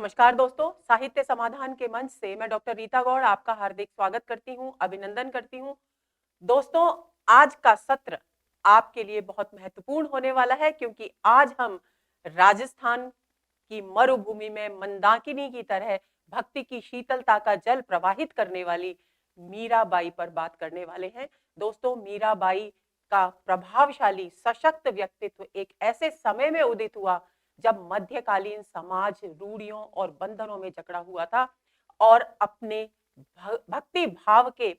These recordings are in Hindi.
नमस्कार दोस्तों, साहित्य समाधान के मंच से मैं डॉक्टर रीता गौड़ आपका हार्दिक स्वागत करती हूं, अभिनंदन करती हूं। दोस्तों, आज का सत्र आपके लिए बहुत महत्वपूर्ण होने वाला है क्योंकि आज हम राजस्थान की मरुभूमि में मंदाकिनी की तरह भक्ति की शीतलता का जल प्रवाहित करने वाली मीराबाई पर बात करने वाले हैं। दोस्तों, मीराबाई का प्रभावशाली सशक्त व्यक्तित्व एक ऐसे समय में उदित हुआ जब मध्यकालीन समाज रूढ़ियों और बंधनों में जकड़ा हुआ था और अपने भक्ति भाव के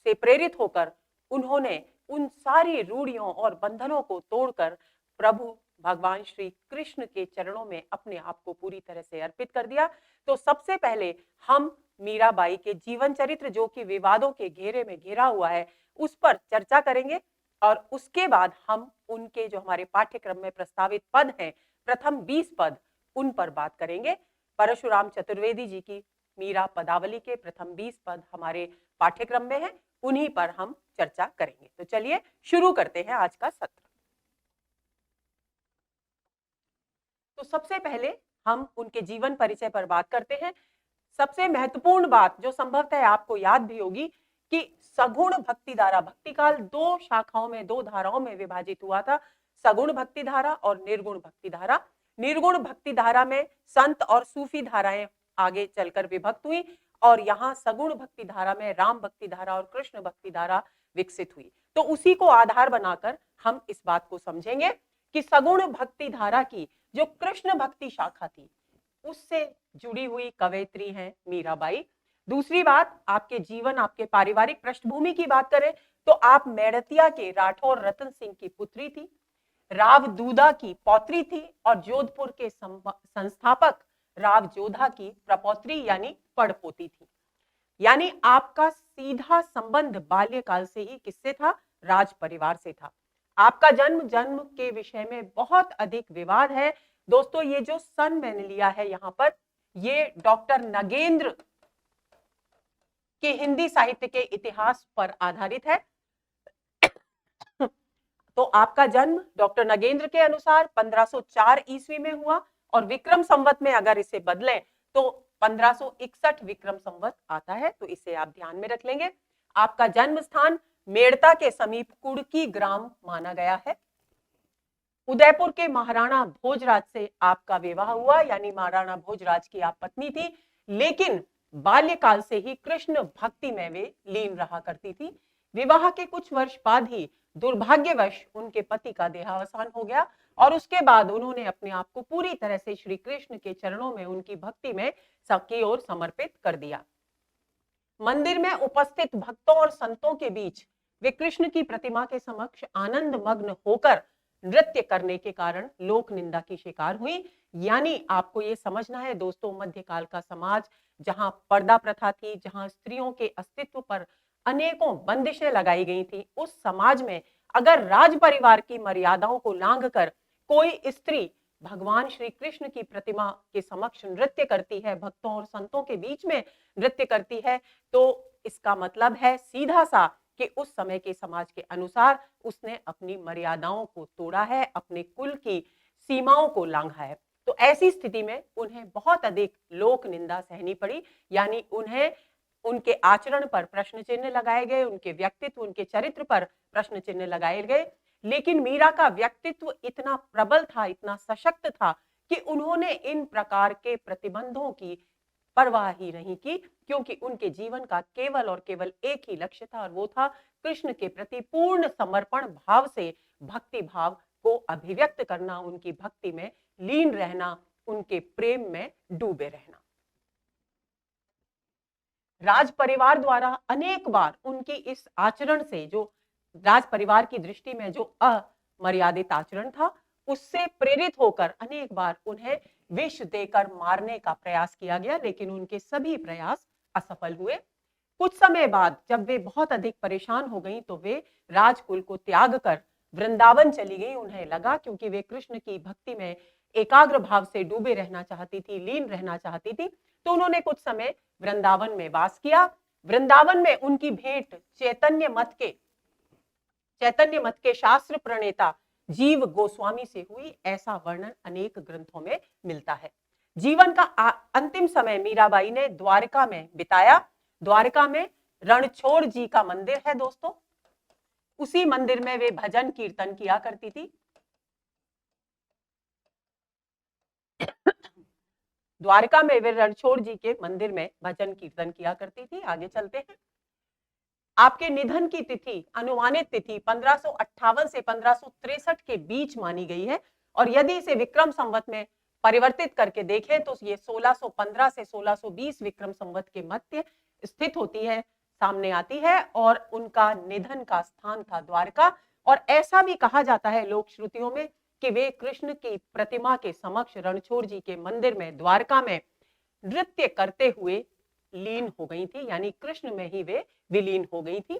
से प्रेरित होकर उन्होंने उन सारी रूढ़ियों और बंधनों को तोड़कर प्रभु भगवान श्री कृष्ण के चरणों में अपने आप को पूरी तरह से अर्पित कर दिया। तो सबसे पहले हम मीराबाई के जीवन चरित्र, जो कि विवादों के घेरे में घिरा हुआ है, उस पर चर्चा करेंगे और उसके बाद हम उनके जो हमारे पाठ्यक्रम में प्रस्तावित पद हैं, प्रथम 20 पद, उन पर बात करेंगे। परशुराम चतुर्वेदी जी की मीरा पदावली के प्रथम 20 पद हमारे पाठ्यक्रम में है, उन्हीं पर हम चर्चा करेंगे। तो चलिए शुरू करते हैं आज का सत्र। तो सबसे पहले हम उनके जीवन परिचय पर बात करते हैं। सबसे महत्वपूर्ण बात जो संभवतः आपको याद भी होगी कि सगुण भक्ति धारा, भक्ति काल दो शाखाओं में, दो धाराओं में विभाजित हुआ था, सगुण भक्ति धारा और निर्गुण भक्ति धारा। निर्गुण भक्ति धारा में संत और सूफी धाराएं आगे चलकर विभक्त हुई और यहाँ सगुण भक्ति धारा में राम भक्ति धारा और कृष्ण भक्ति धारा विकसित हुई। तो उसी को आधार बनाकर हम इस बात को समझेंगे कि सगुण भक्ति धारा की जो कृष्ण भक्ति शाखा थी उससे जुड़ी हुई कवयित्री हैं मीराबाई। दूसरी बात, आपके जीवन, आपके पारिवारिक पृष्ठभूमि की बात करें तो आप मेड़तिया के राठौर रतन सिंह की पुत्री थी, राव दूदा की पौत्री थी और जोधपुर के संस्थापक राव जोधा की प्रपौत्री यानी पड़पोती थी। यानी आपका सीधा संबंध बाल्यकाल से ही किससे था? राज परिवार से था। आपका जन्म के विषय में बहुत अधिक विवाद है। दोस्तों, ये जो सन मैंने लिया है यहाँ पर, ये डॉक्टर नगेंद्र के हिंदी साहित्य के इतिहास पर आधारित है। तो आपका जन्म डॉक्टर नगेंद्र के अनुसार 1504 ईस्वी में हुआ और विक्रम संवत में अगर इसे बदलें तो 1561 विक्रम संवत आता है, तो इसे आप ध्यान में रख लेंगे। आपका जन्म स्थान मेड़ता के समीप कुड़की ग्राम माना गया है। उदयपुर के महाराणा भोजराज से आपका विवाह हुआ, यानी महाराणा भोजराज की आप पत्नी थी, लेकिन बाल्यकाल से ही कृष्ण भक्ति में वे लीन रहा करती थी। विवाह के कुछ वर्ष बाद ही दुर्भाग्यवश उनके पति का देहावसान हो गया और उसके बाद उन्होंने अपने आप को पूरी तरह से श्री कृष्ण के चरणों में, उनकी भक्ति में की ओर समर्पित कर दिया। मंदिर में उपस्थित भक्तों और संतों के बीच वे कृष्ण की प्रतिमा के समक्ष आनंद मग्न होकर नृत्य करने के कारण लोक निंदा की शिकार हुई। यानी आपको ये समझना है दोस्तों, मध्यकाल का समाज जहां पर्दा प्रथा थी, जहां स्त्रियों के अस्तित्व पर अनेकों बंदिशें लगाई गई थी, उस समाज में अगर राज परिवार की मर्यादाओं को लांघकर कोई स्त्री भगवान श्री कृष्ण की प्रतिमा के समक्ष नृत्य करती है, भक्तों और संतों के बीच में नृत्य करती है, तो इसका मतलब है सीधा सा कि उस समय के समाज के अनुसार उसने अपनी मर्यादाओं को तोड़ा है, अपने कुल की सीमाओं को लांघा है। तो ऐसी स्थिति में उन्हें बहुत अधिक लोक निंदा सहनी पड़ी, यानी उन्हें उनके आचरण पर प्रश्न चिन्ह लगाए गए, उनके व्यक्तित्व, उनके चरित्र पर प्रश्न चिन्ह लगाए गए। लेकिन मीरा का व्यक्तित्व इतना प्रबल था, इतना सशक्त था कि उन्होंने इन प्रकार के प्रतिबंधों की परवाह ही नहीं की, क्योंकि उनके जीवन का केवल और केवल एक ही लक्ष्य था और वो था कृष्ण के प्रति पूर्ण समर्पण भाव से भक्ति भाव को अभिव्यक्त करना, उनकी भक्ति में लीन रहना, उनके प्रेम में डूबे रहना। राज परिवार द्वारा अनेक बार उनकी इस आचरण से, जो राज परिवार की दृष्टि में जो अमर्यादित आचरण था, उससे प्रेरित होकर अनेक बार उन्हें विष देकर मारने का प्रयास किया गया, लेकिन उनके सभी प्रयास असफल हुए। कुछ समय बाद जब वे बहुत अधिक परेशान हो गईं, तो वे राजकुल को त्याग कर वृंदावन चली गई। उन्हें लगा, क्योंकि वे कृष्ण की भक्ति में एकाग्र भाव से डूबे रहना चाहती थी, लीन रहना चाहती थी, तो उन्होंने कुछ समय वृंदावन में वास किया। वृंदावन में उनकी भेंट चैतन्य मत के शास्त्र प्रणेता जीव गोस्वामी से हुई, ऐसा वर्णन अनेक ग्रंथों में मिलता है। जीवन का अंतिम समय मीराबाई ने द्वारका में बिताया। द्वारका में रणछोड़ जी का मंदिर है दोस्तों, उसी मंदिर में वे भजन कीर्तन किया करती थी। द्वारका में वे रणछोड़ जी के मंदिर में भजन कीर्तन किया करती थी। आगे चलते हैं। आपके निधन की तिथि, अनुमानित तिथि 1558 से 1563 के बीच मानी गई है, और यदि इसे विक्रम संवत में परिवर्तित करके देखें तो ये 1615 से 1620 विक्रम संवत के मध्य स्थित होती है, सामने आती है, और उनका निधन का स्थान था द्वारका। और ऐसा भी कहा जाता है लोक श्रुतियों में कि वे कृष्ण की प्रतिमा के समक्ष रणछोड़ जी के मंदिर में द्वारका में नृत्य करते हुए लीन हो गई थी, यानी कृष्ण में ही वे विलीन हो गई थी।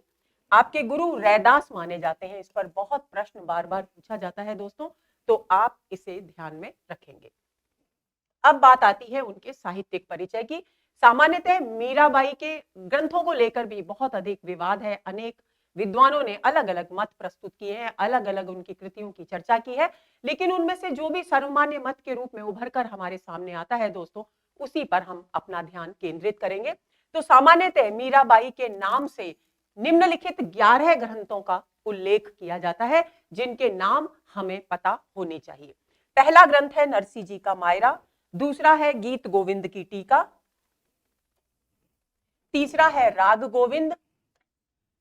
आपके गुरु रैदास माने जाते हैं, इस पर बहुत प्रश्न बार बार पूछा जाता है दोस्तों, तो आप इसे ध्यान में रखेंगे। अब बात आती है उनके साहित्यिक परिचय की। सामान्यतः मीराबाई के ग्रंथों को लेकर भी बहुत अधिक विवाद है, अनेक विद्वानों ने अलग अलग मत प्रस्तुत किए हैं, अलग अलग उनकी कृतियों की चर्चा की है, लेकिन उनमें से जो भी सर्वमान्य मत के रूप में उभर कर हमारे सामने आता है दोस्तों, उसी पर हम अपना ध्यान केंद्रित करेंगे। तो सामान्यतः मीराबाई के नाम से निम्नलिखित 11 ग्रंथों का उल्लेख किया जाता है, जिनके नाम हमें पता होने चाहिए। पहला ग्रंथ है नरसी जी का मायरा, दूसरा है गीत गोविंद की टीका, तीसरा है राग गोविंद,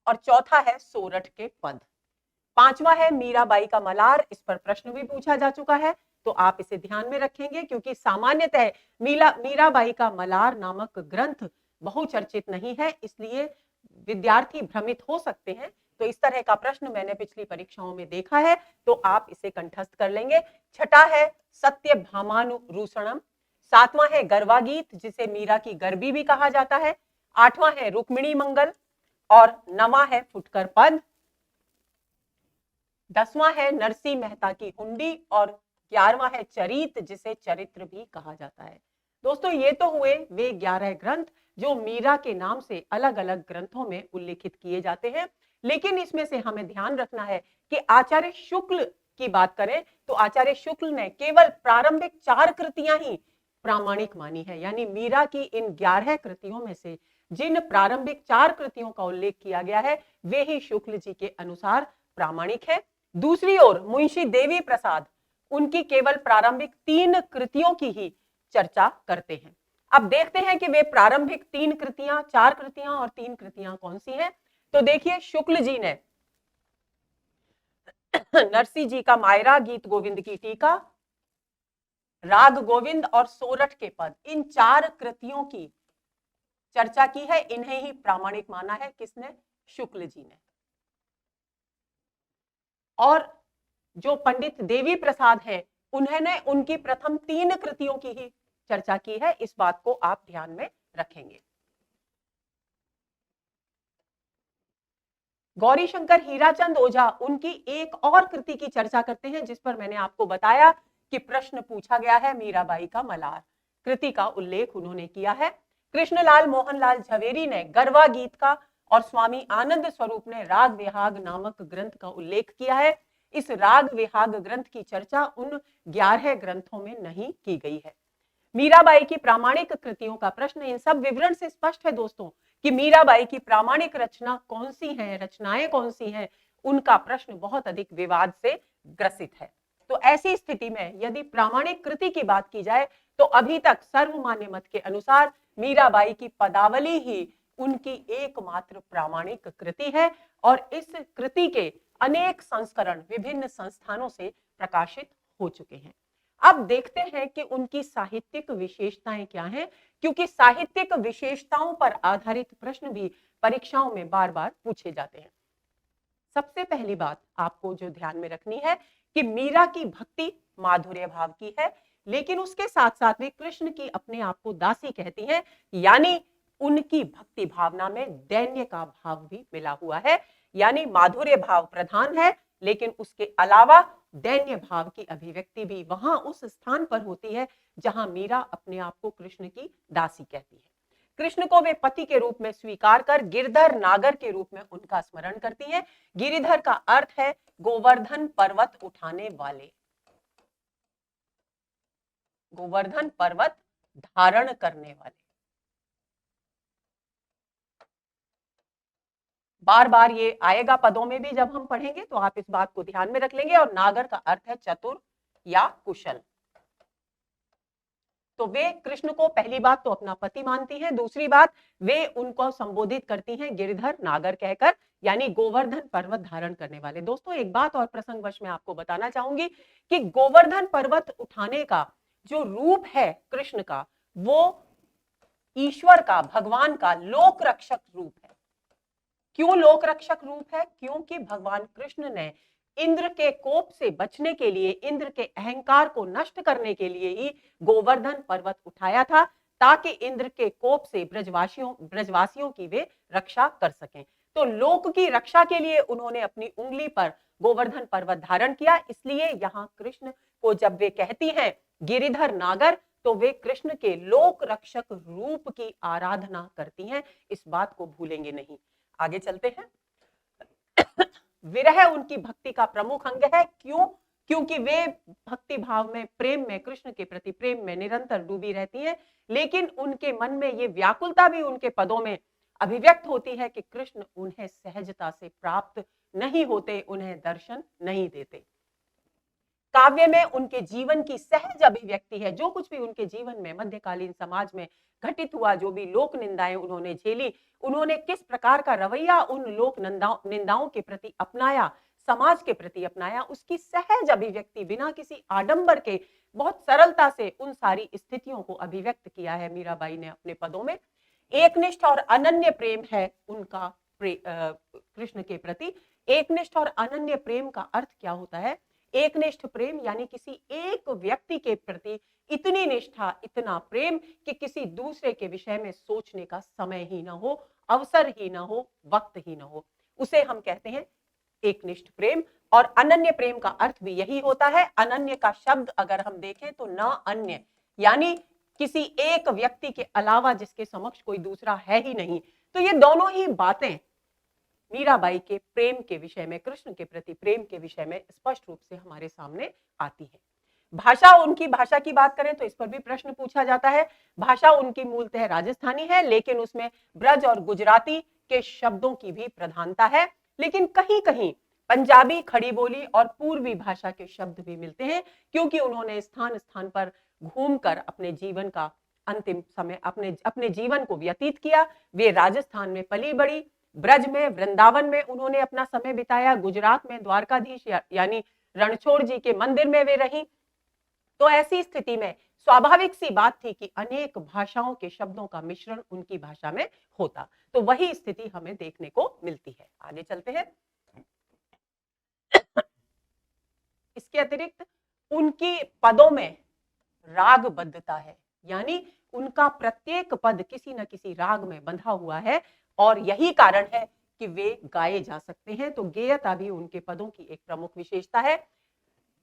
और चौथा है सोरठ के पद। पांचवा है मीराबाई का मलार, इस पर प्रश्न भी पूछा जा चुका है, तो आप इसे ध्यान में रखेंगे, क्योंकि सामान्यतः मीराबाई का मलार नामक ग्रंथ बहुचर्चित नहीं है, इसलिए विद्यार्थी भ्रमित हो सकते हैं। तो इस तरह का प्रश्न मैंने पिछली परीक्षाओं में देखा है, तो आप इसे कंठस्थ कर लेंगे। छठा है सत्य भामानुरूषणम, सातवां है गरबा गीत, जिसे मीरा की गरबी भी कहा जाता है, आठवां है रुक्मिणी मंगल, और नवा है फुटकर पद, 10वां है नरसी मेहता की हुंडी, और 11वां है चरित, जिसे चरित्र भी कहा जाता है। दोस्तों ये तो हुए वे 11 ग्रंथ जो मीरा के नाम से अलग अलग ग्रंथों में उल्लेखित किए जाते हैं, लेकिन इसमें से हमें ध्यान रखना है कि आचार्य शुक्ल की बात करें तो आचार्य शुक्ल ने केवल प्रारंभिक 4 कृतियां ही प्रामाणिक मानी है, यानी मीरा की इन 11 कृतियों में से जिन प्रारंभिक 4 कृतियों का उल्लेख किया गया है वे ही शुक्ल जी के अनुसार प्रामाणिक है। दूसरी ओर मुंशी देवी प्रसाद उनकी केवल प्रारंभिक 3 कृतियों की ही चर्चा करते हैं। अब देखते हैं कि वे प्रारंभिक 3 कृतियां, 4 कृतियां और 3 कृतियां कौन सी हैं। तो देखिए, शुक्ल जी ने नरसी जी का मायरा, गीत गोविंद की टीका, राग गोविंद और सोरठ के पद, इन 4 कृतियों की चर्चा की है, इन्हें ही प्रामाणिक माना है। किसने? शुक्ल जी ने। और जो पंडित देवी प्रसाद है उन्होंने उनकी प्रथम 3 कृतियों की ही चर्चा की है, इस बात को आप ध्यान में रखेंगे। गौरी शंकर हीराचंद ओझा उनकी एक और कृति की चर्चा करते हैं, जिस पर मैंने आपको बताया कि प्रश्न पूछा गया है, मीराबाई का मलार कृति का उल्लेख उन्होंने किया है। कृष्णलाल मोहनलाल झवेरी ने गरबा गीत का और स्वामी आनंद स्वरूप ने राग विहाग नामक ग्रंथ का उल्लेख किया है। इस राग विहाग ग्रंथ की चर्चा उन 11 ग्रंथों में नहीं की गई है। मीराबाई की प्रामाणिक कृतियों का प्रश्न, इन सब विवरण से स्पष्ट है दोस्तों कि मीराबाई की प्रामाणिक रचना कौन सी है, रचनाएं कौन सी हैं, उनका प्रश्न बहुत अधिक विवाद से ग्रसित है। तो ऐसी स्थिति में यदि प्रामाणिक कृति की बात की जाए तो अभी तक सर्वमान्य मत के अनुसार मीराबाई की पदावली ही उनकी एकमात्र प्रामाणिक कृति है, और इस कृति के अनेक संस्करण विभिन्न संस्थानों से प्रकाशित हो चुके हैं। अब देखते हैं कि उनकी साहित्यिक विशेषताएं क्या हैं, क्योंकि साहित्यिक विशेषताओं पर आधारित प्रश्न भी परीक्षाओं में बार बार पूछे जाते हैं। सबसे पहली बात आपको जो ध्यान में रखनी है कि मीरा की भक्ति माधुर्य भाव की है, लेकिन उसके साथ साथ वे कृष्ण की अपने आप को दासी कहती हैं, यानी उनकी भक्ति भावना में दैन्य का भाव भी मिला हुआ है, यानी माधुर्य भाव प्रधान है, लेकिन उसके अलावा दैन्य भाव की अभिव्यक्ति भी वहां उस स्थान पर होती है जहां मीरा अपने आप को कृष्ण की दासी कहती है। कृष्ण को वे पति के रूप में स्वीकार कर गिरधर नागर के रूप में उनका स्मरण करती हैं। गिरिधर का अर्थ है गोवर्धन पर्वत उठाने वाले। गोवर्धन पर्वत धारण करने वाले। बार बार ये आएगा पदों में भी, जब हम पढ़ेंगे तो आप इस बात को ध्यान में रख लेंगे। और नागर का अर्थ है चतुर या कुशल। तो वे कृष्ण को पहली बात तो अपना पति मानती हैं, दूसरी बात वे उनको संबोधित करती हैं गिरधर नागर कहकर, यानी गोवर्धन पर्वत धारण करने वाले। दोस्तों एक बात और प्रसंगवश मैं आपको बताना चाहूंगी कि गोवर्धन पर्वत उठाने का जो रूप है कृष्ण का, वो ईश्वर का, भगवान का लोक रक्षक रूप है। क्यों लोक रक्षक रूप है? क्योंकि भगवान कृष्ण ने इंद्र के कोप से बचने के लिए, इंद्र के अहंकार को नष्ट करने के लिए ही गोवर्धन पर्वत उठाया था, ताकि इंद्र के कोप से ब्रजवासियों की वे रक्षा कर सकें। तो लोक की रक्षा के लिए उन्होंने अपनी उंगली पर गोवर्धन पर्वत धारण किया। इसलिए यहाँ कृष्ण को जब वे कहती हैं गिरिधर नागर, तो वे कृष्ण के लोक रक्षक रूप की आराधना करती हैं। इस बात को भूलेंगे नहीं। आगे चलते हैं। विरह उनकी भक्ति का प्रमुख अंग है। क्यों? क्योंकि वे भक्ति भाव में, प्रेम में, कृष्ण के प्रति प्रेम में निरंतर डूबी रहती हैं, लेकिन उनके मन में ये व्याकुलता भी उनके पदों में अभिव्यक्त होती है कि कृष्ण उन्हें सहजता से प्राप्त नहीं होते, उन्हें दर्शन नहीं देते। काव्य में उनके जीवन की सहज अभिव्यक्ति है। जो कुछ भी उनके जीवन में मध्यकालीन समाज में घटित हुआ, जो भी लोक निंदाएं उन्होंने झेली, उन्होंने किस प्रकार का रवैया उन लोक निंदाओं के प्रति अपनाया, समाज के प्रति अपनाया, उसकी सहज अभिव्यक्ति बिना किसी आडंबर के बहुत सरलता से उन सारी स्थितियों को अभिव्यक्त किया है मीराबाई ने अपने पदों में। एकनिष्ठ और अनन्य प्रेम है उनका कृष्ण के प्रति। एकनिष्ठ और अनन्य प्रेम का अर्थ क्या होता है? एकनिष्ठ प्रेम यानी किसी एक व्यक्ति के प्रति इतनी निष्ठा, इतना प्रेम कि किसी दूसरे के विषय में सोचने का समय ही ना हो, अवसर ही ना हो, वक्त ही ना हो, उसे हम कहते हैं एकनिष्ठ प्रेम। और अनन्य प्रेम का अर्थ भी यही होता है। अनन्य का शब्द अगर हम देखें तो न अन्य, यानी किसी एक व्यक्ति के अलावा जिसके समक्ष कोई दूसरा है ही नहीं। तो ये दोनों ही बातें मीराबाई के प्रेम के विषय में, कृष्ण के प्रति प्रेम के विषय में स्पष्ट रूप से हमारे सामने आती है। भाषा, उनकी भाषा की बात करें तो इस पर भी प्रश्न पूछा जाता है। भाषा उनकी मूलतः राजस्थानी है, लेकिन उसमें ब्रज और गुजराती के शब्दों की भी प्रधानता है। लेकिन कहीं कहीं पंजाबी, खड़ी बोली और पूर्वी भाषा के शब्द भी मिलते हैं, क्योंकि उन्होंने स्थान स्थान पर घूमकर अपने जीवन का अंतिम समय, अपने जीवन को व्यतीत किया। वे राजस्थान में पली बड़ी, ब्रज में, वृंदावन में उन्होंने अपना समय बिताया, गुजरात में द्वारकाधीश यानी रणछोड़ जी के मंदिर में वे रही। तो ऐसी स्थिति में स्वाभाविक सी बात थी कि अनेक भाषाओं के शब्दों का मिश्रण उनकी भाषा में होता। तो वही स्थिति हमें देखने को मिलती है। आगे चलते हैं। इसके अतिरिक्त उनकी पदों में रागबद्धता है, यानी उनका प्रत्येक पद किसी न किसी राग में बंधा हुआ है, और यही कारण है कि वे गाए जा सकते हैं। तो गेयता भी उनके पदों की एक प्रमुख विशेषता है।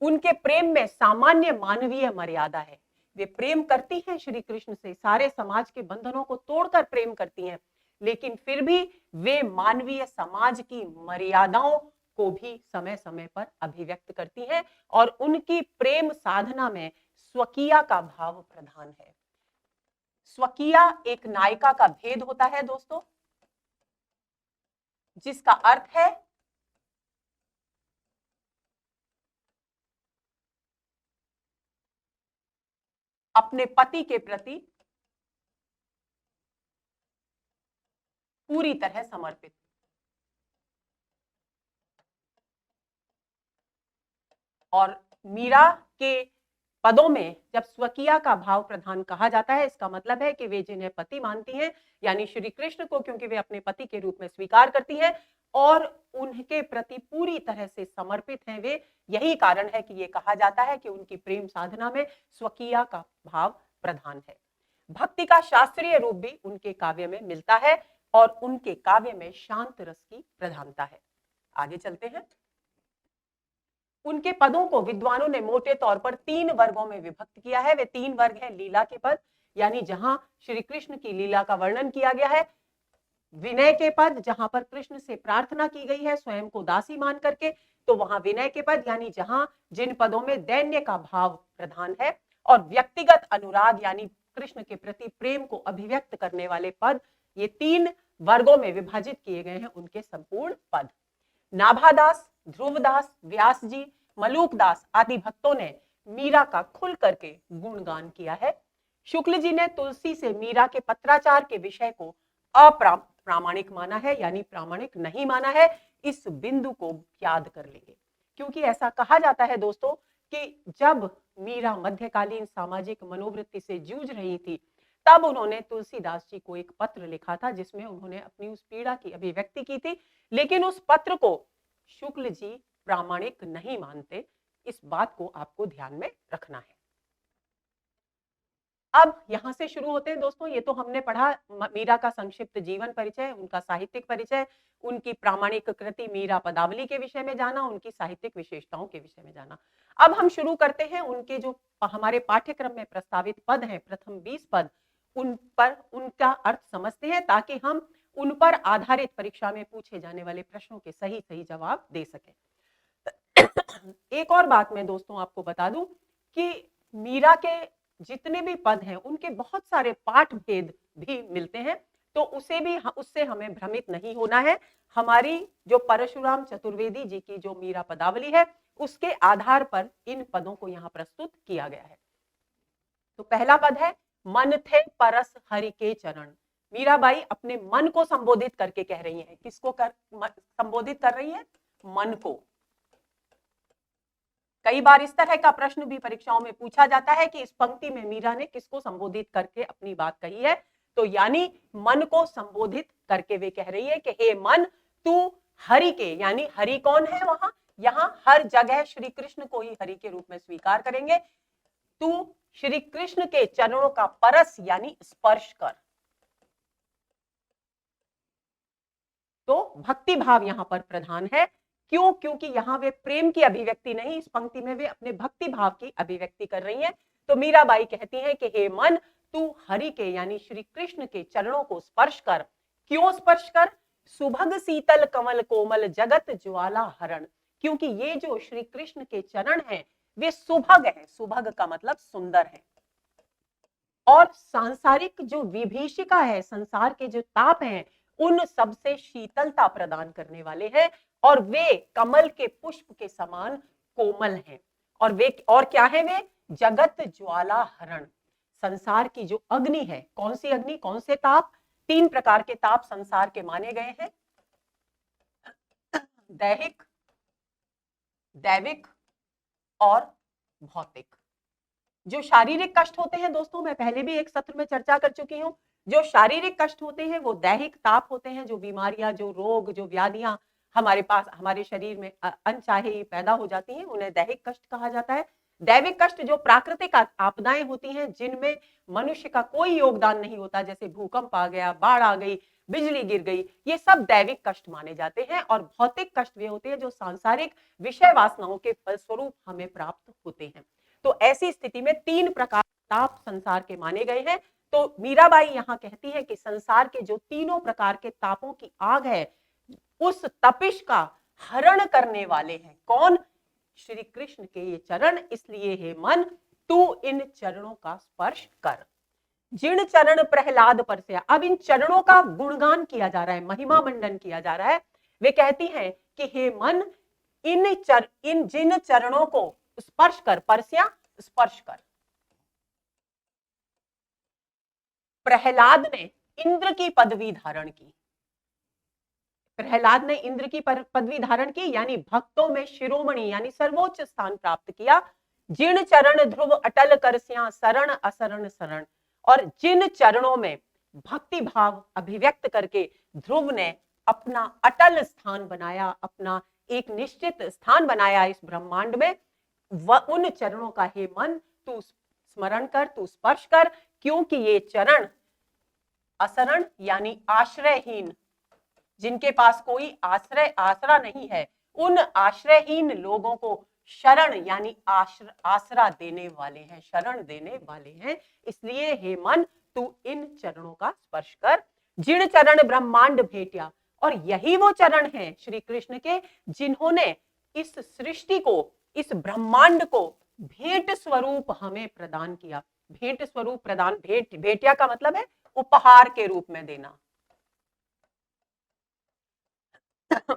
उनके प्रेम में सामान्य मानवीय मर्यादा है। वे प्रेम करती हैं श्री कृष्ण से, सारे समाज के बंधनों को तोड़कर प्रेम करती हैं, लेकिन फिर भी वे मानवीय समाज की मर्यादाओं को भी समय समय पर अभिव्यक्त करती हैं। और उनकी प्रेम साधना में स्वकीया का भाव प्रधान है। स्वकीया एक नायिका का भेद होता है दोस्तों, जिसका अर्थ है अपने पति के प्रति पूरी तरह समर्पित। और मीरा के पदों में जब स्वकीया का भाव प्रधान कहा जाता है, इसका मतलब है कि वे जिन्हें पति मानती हैं, यानी श्री कृष्ण को, क्योंकि वे अपने पति के रूप में स्वीकार करती हैं और उनके प्रति पूरी तरह से समर्पित हैं वे। यही कारण है कि ये कहा जाता है कि उनकी प्रेम साधना में स्वकीया का भाव प्रधान है। भक्ति का शास्त्रीय रूप भी उनके काव्य में मिलता है और उनके काव्य में शांत रस की प्रधानता है। आगे चलते हैं। उनके पदों को विद्वानों ने मोटे तौर पर 3 वर्गों में विभक्त किया है। वे 3 वर्ग हैं। लीला के पद, यानी जहां श्री कृष्ण की लीला का वर्णन किया गया है। विनय के पद, जहां पर कृष्ण से प्रार्थना की गई है स्वयं को दासी मान करके, तो वहां विनय के पद, यानी जहां जिन पदों में दैन्य का भाव प्रधान है। और व्यक्तिगत अनुराग यानी कृष्ण के प्रति प्रेम को अभिव्यक्त करने वाले पद, ये 3 वर्गों में विभाजित किए गए हैं उनके संपूर्ण पद। नाभादास, ध्रुवदास, व्यास जी, मलूकदास आदि भक्तों ने मीरा का खुल करके गुणगान किया है। शुक्ल जी ने तुलसी से मीरा के पत्राचार के विषय को अप्रामाणिक माना है, यानी प्रामाणिक नहीं माना है। इस बिंदु को याद कर लेंगे, क्योंकि ऐसा कहा जाता है दोस्तों कि जब मीरा मध्यकालीन सामाजिक मनोवृत्ति से जूझ रही थी, तब उन्होंने तुलसीदास जी को एक पत्र लिखा था जिसमें उन्होंने अपनी उस पीड़ा की अभिव्यक्ति की थी, लेकिन उस पत्र को शुक्ल जी प्रामाणिक नहीं मानते। इस बात को आपको ध्यान में रखना है। अब यहां से शुरू होते हैं दोस्तों। ये तो हमने पढ़ा मीरा का संक्षिप्त जीवन परिचय, उनका साहित्यिक परिचय, उनकी प्रामाणिक कृति मीरा पदावली के विषय में जाना, उनकी साहित्यिक विशेषताओं के विषय में जाना। अब हम शुरू करते हैं उनके जो हमारे पाठ्यक्रम में प्रस्तावित पद हैं, प्रथम 20 पद, उन पर उनका अर्थ समझते हैं, ताकि हम उन पर आधारित परीक्षा में पूछे जाने वाले प्रश्नों के सही सही जवाब दे सकें। एक और बात मैं दोस्तों आपको बता दूं कि मीरा के जितने भी पद हैं उनके बहुत सारे पाठ भेद भी मिलते हैं, तो उससे हमें भ्रमित नहीं होना है। हमारी जो परशुराम चतुर्वेदी जी की जो मीरा पदावली है, उसके आधार पर इन पदों को यहाँ प्रस्तुत किया गया है। तो पहला पद है, मन थे परस हरि के चरण। मीराबाई अपने मन को संबोधित करके कह रही हैं। किसको संबोधित कर रही है? मन को। कई बार इस तरह का प्रश्न भी परीक्षाओं में पूछा जाता है कि इस पंक्ति में मीरा ने किसको संबोधित करके अपनी बात कही है, तो यानी मन को संबोधित करके वे कह रही है कि हे मन, तू हरि के, यानी हरि कौन है वहां, यहां हर जगह श्री कृष्ण को ही हरि के रूप में स्वीकार करेंगे। तू श्री कृष्ण के चरणों का परस यानी स्पर्श कर। तो भक्ति भाव यहां पर प्रधान है। क्यों? क्योंकि यहां वे प्रेम की अभिव्यक्ति नहीं, इस पंक्ति में वे अपने भक्ति भाव की अभिव्यक्ति कर रही हैं। तो मीराबाई कहती हैं कि हे मन, तू हरि के यानी श्री कृष्ण के चरणों को स्पर्श कर। क्यों स्पर्श कर? सुभग शीतल कमल कोमल जगत ज्वाला हरण। क्योंकि ये जो श्री कृष्ण के चरण हैं वे सुभग हैं। सुभग का मतलब सुंदर है, और सांसारिक जो विभीषिका है, संसार के जो ताप हैं, उन सबसे शीतलता प्रदान करने वाले हैं, और वे कमल के पुष्प के समान कोमल हैं। और वे और क्या है? वे जगत ज्वाला हरण, संसार की जो अग्नि है। कौन सी अग्नि? कौन से ताप? 3 प्रकार के ताप संसार के माने गए हैं, दैहिक, दैविक और भौतिक। जो शारीरिक कष्ट होते हैं दोस्तों, मैं पहले भी एक सत्र में चर्चा कर चुकी हूं, जो शारीरिक कष्ट होते हैं वो दैहिक ताप होते हैं। जो बीमारियां, जो रोग, जो व्याधियां हमारे पास हमारे शरीर में अनचाहे ही पैदा हो जाती हैं, उन्हें दैहिक कष्ट कहा जाता है। दैविक कष्ट जो प्राकृतिक आपदाएं होती हैं, जिनमें मनुष्य का कोई योगदान नहीं होता, जैसे भूकंप आ गया, बाढ़ आ गई, बिजली गिर गई, ये सब दैविक कष्ट माने जाते हैं। और भौतिक कष्ट वे होते हैं जो सांसारिक विषय वासनाओं के फलस्वरूप हमें प्राप्त होते हैं। तो ऐसी स्थिति में 3 प्रकार ताप संसार के माने गए हैं। तो मीराबाई यहाँ कहती है कि संसार के जो तीनों प्रकार के तापों की आग है, उस तपिश का हरण करने वाले हैं कौन? श्री कृष्ण के ये चरण। इसलिए हे मन, तू इन चरणों का स्पर्श कर। जिण चरण प्रहलाद पर से, अब इन चरणों का गुणगान किया जा रहा है, महिमा मंडन किया जा रहा है। वे कहती हैं कि हे मन, इन जिन चरणों को स्पर्श कर, परस्या स्पर्श कर। प्रहलाद ने इंद्र की पदवी धारण की। प्रहलाद ने इंद्र की पदवी धारण की, यानी भक्तों में शिरोमणि यानी सर्वोच्च स्थान प्राप्त किया। जिन चरण ध्रुव अटल करस्या, शरण असरण शरण। और जिन चरणों में भक्ति भाव अभिव्यक्त करके ध्रुव ने अपना अटल स्थान बनाया, अपना एक निश्चित स्थान बनाया इस ब्रह्मांड में, उन चरणों का हे मन तू स्मरण कर, तू स्पर्श कर। क्योंकि ये चरण असरण यानी आश्रयहीन, जिनके पास कोई आसरा नहीं है, उन आश्रयहीन लोगों को शरण यानी आसरा देने वाले हैं, शरण देने वाले हैं। इसलिए हे मन, तू इन चरणों का स्पर्श कर। जिण चरण ब्रह्मांड भेटिया, और यही वो चरण हैं श्री कृष्ण के, जिन्होंने इस सृष्टि को, इस ब्रह्मांड को भेंट स्वरूप हमें प्रदान किया। भेंट स्वरूप प्रदान, भेंटिया का मतलब है उपहार के रूप में देना,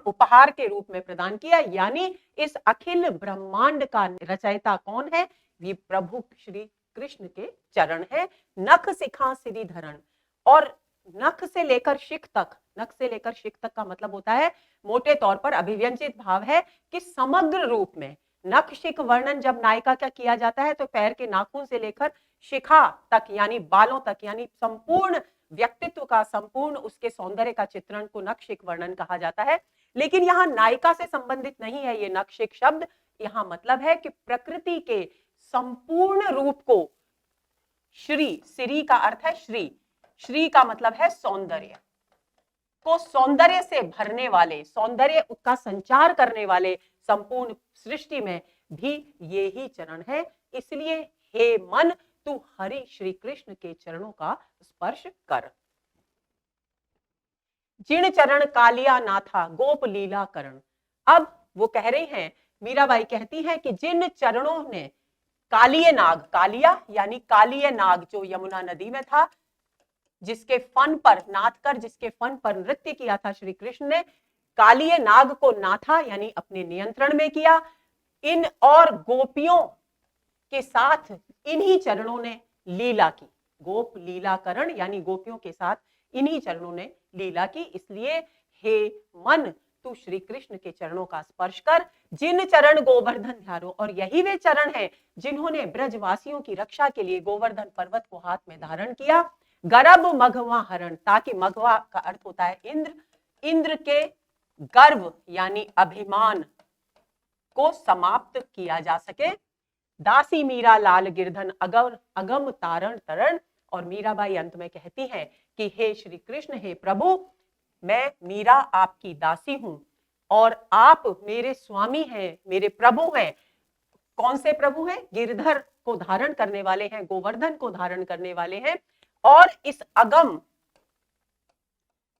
उपहार के रूप में प्रदान किया। यानी इस अखिल ब्रह्मांड का रचयिता कौन है? ये प्रभु श्री कृष्ण के चरण है। नख शिखा सिरि धरण, और नख से लेकर शिख तक, नख से लेकर शिख तक का मतलब होता है, मोटे तौर पर अभिव्यंजित भाव है कि समग्र रूप में नख शिख वर्णन जब नायिका का किया जाता है तो पैर के नाखून से लेकर शिखा तक यानी बालों तक, यानी संपूर्ण व्यक्तित्व का, संपूर्ण उसके सौंदर्य का चित्रण को नख शिख वर्णन कहा जाता है। लेकिन यहाँ नायिका से संबंधित नहीं है ये नख शिख शब्द। यहाँ मतलब है कि प्रकृति के संपूर्ण रूप को, श्री, श्री का अर्थ है श्री, श्री का मतलब है सौंदर्य, को सौंदर्य से भरने वाले, सौंदर्य का संचार करने वाले संपूर्ण सृष्टि में भी ये ही चरण है। इसलिए हे मन, तू हरि श्री कृष्ण के चरणों का स्पर्श कर। जिन चरण कालिया नाथा गोप लीला करण। अब वो कह रही हैं, मीराबाई कहती हैं कि जिन चरणों ने कालिय नाग, कालिया यानी कालिय नाग जो यमुना नदी में था, जिसके फन पर नाथ कर, जिसके फन पर नृत्य किया था श्री कृष्ण ने, कालिय नाग को नाथा यानी अपने नियंत्रण में किया। इन और गोपियों के साथ इन्हीं चरणों ने लीला की, गोप लीलाकरण यानी गोपियों के साथ इन्हीं चरणों ने लीला की। इसलिए हे मन, तू श्री कृष्ण के चरणों का स्पर्श कर। जिन चरण गोवर्धन ध्यारो, और यही वे चरण हैं जिन्होंने ब्रजवासियों की रक्षा के लिए गोवर्धन पर्वत को हाथ में धारण किया। गर्भ मघवा हरण, ताकि मघवा का अर्थ होता है इंद्र, इंद्र के गर्व यानी अभिमान को समाप्त किया जा सके। दासी मीरा लाल गिरधन अगम तारण तरण। और मीराबाई अंत में कहती हैं कि हे श्री कृष्ण, हे प्रभु, मैं मीरा आपकी दासी हूं और आप मेरे स्वामी हैं, मेरे प्रभु हैं। कौन से प्रभु हैं? गिरधर को धारण करने वाले हैं, गोवर्धन को धारण करने वाले हैं। और इस अगम,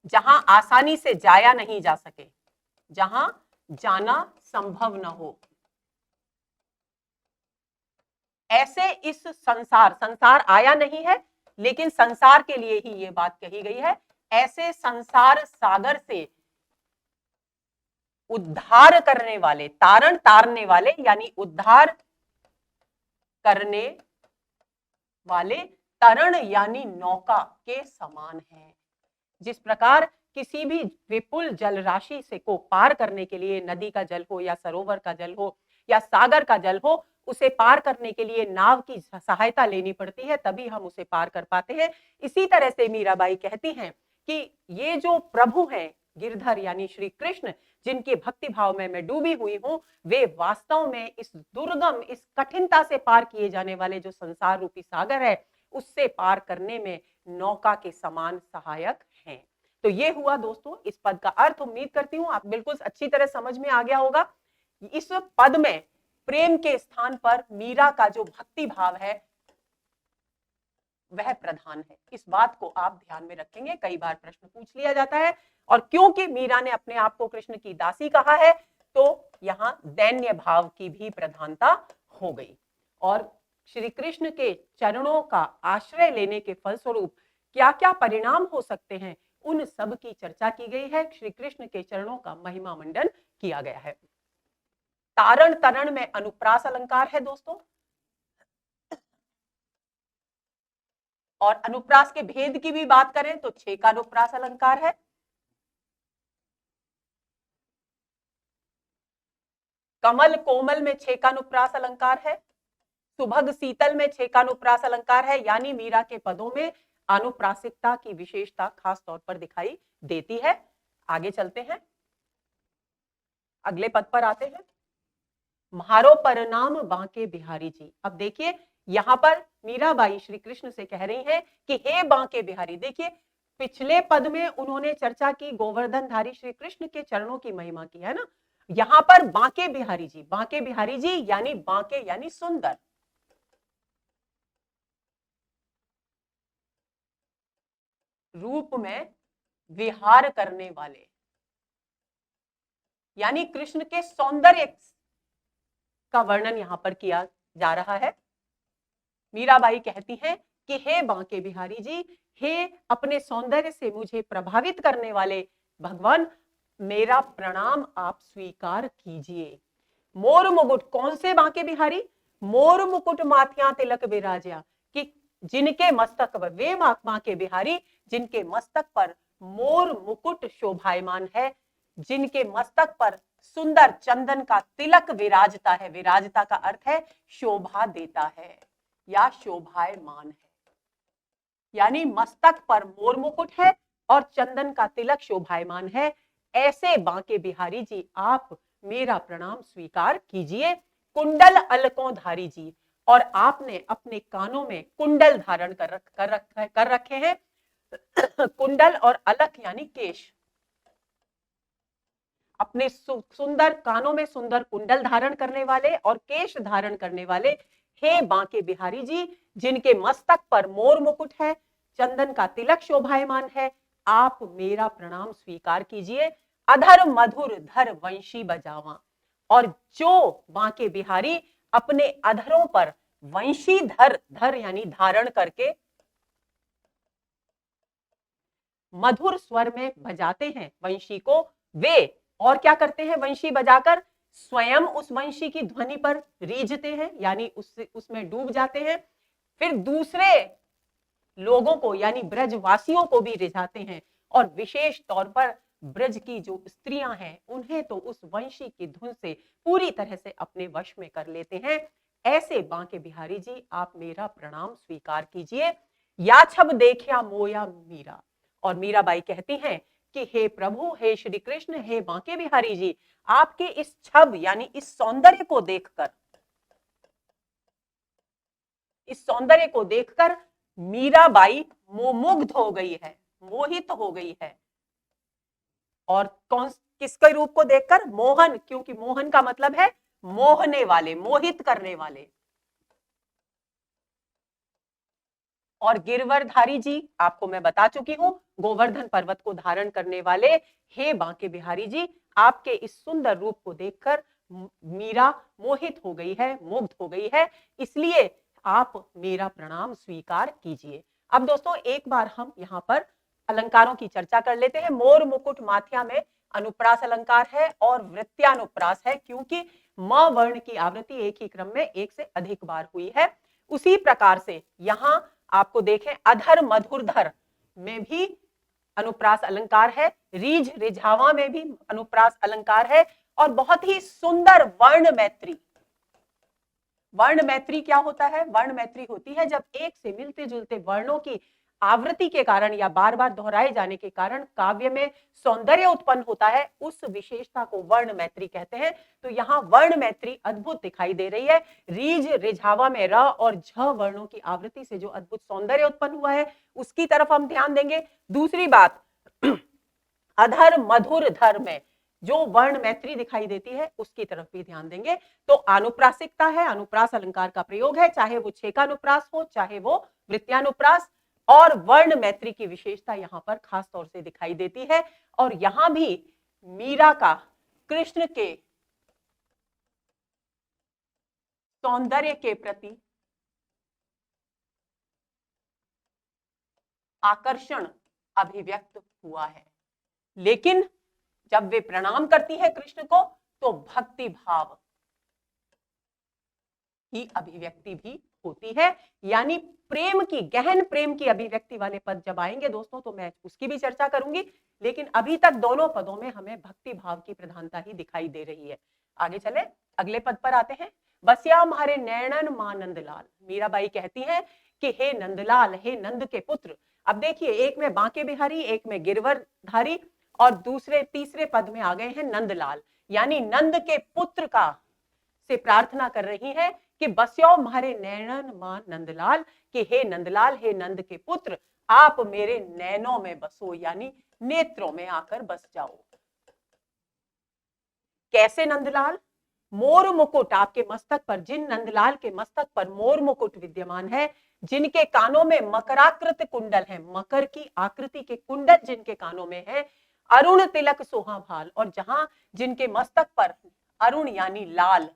जहां आसानी से जाया नहीं जा सके, जहां जाना संभव न हो, ऐसे इस संसार, संसार आया नहीं है लेकिन संसार के लिए ही ये बात कही गई है, ऐसे संसार सागर से उद्धार करने वाले, तारण तारने वाले यानी उद्धार करने वाले, तरण यानी नौका के समान है। जिस प्रकार किसी भी विपुल जल राशि से को पार करने के लिए नदी का जल हो या सरोवर का जल हो या सागर का जल हो, उसे पार करने के लिए नाव की सहायता लेनी पड़ती है, तभी हम उसे पार कर पाते हैं। इसी तरह से मीराबाई कहती हैं कि ये जो प्रभु हैं गिरधर यानी श्री कृष्ण, जिनके भक्ति भाव में मैं डूबी हुई हूं, वे वास्तव में इस दुर्गम, इस कठिनता से पार किए जाने वाले जो संसार रूपी सागर है, उससे पार करने में नौका के समान सहायक हैं। तो ये हुआ दोस्तों इस पद का अर्थ। उम्मीद करती हूं आप बिल्कुल अच्छी तरह समझ में आ गया होगा। इस पद में प्रेम के स्थान पर मीरा का जो भक्ति भाव है वह प्रधान है। इस बात को आप ध्यान में रखेंगे, कई बार प्रश्न पूछ लिया जाता है। और क्योंकि मीरा ने अपने आप को कृष्ण की दासी कहा है, तो यहां दैन्य भाव की भी प्रधानता हो गई। और श्री कृष्ण के चरणों का आश्रय लेने के फलस्वरूप क्या क्या परिणाम हो सकते हैं, उन सब की चर्चा की गई है। श्री कृष्ण के चरणों का महिमा मंडन किया गया है। तारण तरण में अनुप्रास अलंकार है दोस्तों, और अनुप्रास के भेद की भी बात करें तो 6 का अनुप्रास अलंकार है। कमल कोमल में 6 का अनुप्रास अलंकार है। सुभग शीतल में 6 का अनुप्रास अलंकार है। यानी मीरा के पदों में अनुप्रासिकता की विशेषता खास तौर पर दिखाई देती है। आगे चलते हैं, अगले पद पर आते हैं। म्हारो परनाम बांके बिहारी जी। अब देखिए यहां पर मीराबाई श्री कृष्ण से कह रही हैं कि हे बांके बिहारी। देखिए पिछले पद में उन्होंने चर्चा की गोवर्धनधारी श्री कृष्ण के चरणों की महिमा की है ना, यहां पर बांके बिहारी जी, बांके बिहारी जी यानी बांके यानी सुंदर, रूप में विहार करने वाले, यानी कृष्ण के सौंदर्य का वर्णन यहां पर किया जा रहा है। मीराबाई कहती हैं कि हे बांके बिहारी जी, हे अपने सौंदर्य से मुझे प्रभावित करने वाले भगवान, मेरा प्रणाम आप स्वीकार कीजिए। मोर मुकुट, कौन से बांके बिहारी? मोर मुकुट माथिया तिलक विराजया, कि जिनके मस्तक पर, वे बांके बिहारी जिनके मस्तक पर मोर मुकुट शोभायमान है, जिनके मस्तक पर सुंदर चंदन का तिलक विराजता है। विराजता का अर्थ है शोभा देता है या शोभायमान है, यानी मस्तक पर मोर मुकुट है और चंदन का तिलक शोभायमान है। ऐसे बांके बिहारी जी आप मेरा प्रणाम स्वीकार कीजिए। कुंडल अलकों धारी जी, और आपने अपने कानों में कुंडल धारण कर रखे हैं। कुंडल और अलक यानी केश, अपने सुंदर कानों में सुंदर कुंडल धारण करने वाले और केश धारण करने वाले हे बांके बिहारी जी, जिनके मस्तक पर मोर मुकुट है, चंदन का तिलक शोभायमान है, आप मेरा प्रणाम स्वीकार कीजिए। अधर मधुर धर वंशी बजावा, और जो बांके बिहारी अपने अधरों पर वंशी धर, धर यानी धारण करके मधुर स्वर में बजाते हैं वंशी को, वे और क्या करते हैं? वंशी बजाकर स्वयं उस वंशी की ध्वनि पर रीझते हैं, यानी उसमें डूब जाते हैं, फिर दूसरे लोगों को यानी ब्रजवासियों को भी रिझाते हैं, और विशेष तौर पर ब्रज की जो स्त्रियां हैं उन्हें तो उस वंशी की धुन से पूरी तरह से अपने वश में कर लेते हैं। ऐसे बांके बिहारी जी आप मेरा प्रणाम स्वीकार कीजिए। या छब देखिया मोया मीरा, और मीराबाई कहती हैं कि हे प्रभु, हे श्री कृष्ण, हे बांके बिहारी जी, आपके इस छब यानी इस सौंदर्य को देखकर, इस सौंदर्य को देखकर मीराबाई मुग्ध हो गई है, मोहित हो गई है। और कौन, किसके रूप को देखकर? मोहन, क्योंकि मोहन का मतलब है मोहने वाले, मोहित करने वाले। और गिरवरधारी जी, आपको मैं बता चुकी हूं, गोवर्धन पर्वत को धारण करने वाले हे बांके बिहारी जी, आपके इस सुंदर रूप को देखकर मीरा मोहित हो गई है, मुग्ध हो गई है, इसलिए आप मेरा प्रणाम स्वीकार कीजिए। अब दोस्तों एक बार हम यहाँ पर अलंकारों की चर्चा कर लेते हैं। मोर मुकुट माथ्या में अनुप्रास अलंकार है और वृत्यानुप्रास है, क्योंकि म वर्ण की आवृत्ति एक ही क्रम में एक से अधिक बार हुई है। उसी प्रकार से यहां आपको देखें अधर मधुर धर में भी अनुप्रास अलंकार है, रीझ रिझावा में भी अनुप्रास अलंकार है, और बहुत ही सुंदर वर्ण मैत्री। वर्ण मैत्री क्या होता है? वर्ण मैत्री होती है जब एक से मिलते जुलते वर्णों की आवृत्ति के कारण या बार बार दोहराए जाने के कारण काव्य में सौंदर्य उत्पन्न होता है, उस विशेषता को वर्ण मैत्री कहते हैं। तो यहाँ वर्ण मैत्री अद्भुत दिखाई दे रही है। रीझ रिझावा में र और झ वर्णों की आवृत्ति से जो अद्भुत सौंदर्य उत्पन्न हुआ है उसकी तरफ हम ध्यान देंगे। दूसरी बात, अधर मधुर धर में जो वर्ण मैत्री दिखाई देती है उसकी तरफ भी ध्यान देंगे। तो अनुप्रासिकता है, अनुप्रास अलंकार का प्रयोग है, चाहे वो छेकानुप्रास हो चाहे वो वृत्यानुप्रास, और वर्ण मैत्री की विशेषता यहां पर खास तौर से दिखाई देती है। और यहां भी मीरा का कृष्ण के सौंदर्य के प्रति आकर्षण अभिव्यक्त हुआ है, लेकिन जब वे प्रणाम करती है कृष्ण को तो भक्ति भाव की अभिव्यक्ति भी होती है, यानी प्रेम की, गहन प्रेम की अभिव्यक्ति वाले पद जब आएंगे दोस्तों तो मैं उसकी भी चर्चा करूंगी, लेकिन अभी तक दोनों पदों में हमें भक्ति भाव की प्रधानता ही दिखाई दे रही है। आगे चले, अगले पद पर आते हैं। बसिया हमारे नैनन मां नंदलाल, मीराबाई कहती हैं कि हे नंदलाल, हे नंद के पुत्र। अब देखिए, एक में बांके बिहारी, एक में गिरवरधारी, और दूसरे तीसरे पद में आ गए हैं नंदलाल, यानी नंद के पुत्र का से प्रार्थना कर रही है कि बस्यो म्हारे नैनन मां नंदलाल, कि हे नंदलाल, हे नंद के पुत्र, आप मेरे नैनों में बसो, यानी नेत्रों में आकर बस जाओ। कैसे नंदलाल? मोर मुकुट, आपके मस्तक पर, जिन नंदलाल के मस्तक पर मोर मुकुट विद्यमान है, जिनके कानों में मकराकृत कुंडल है, मकर की आकृति के कुंडल जिनके कानों में है, अरुण तिलक सोहा भाल, और जहां जिनके मस्तक पर अरुण यानी लाल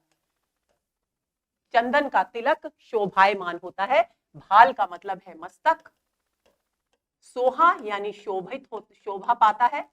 चंदन का तिलक शोभायमान होता है। भाल का मतलब है मस्तक। सोहा यानी शोभित हो, शोभा पाता है।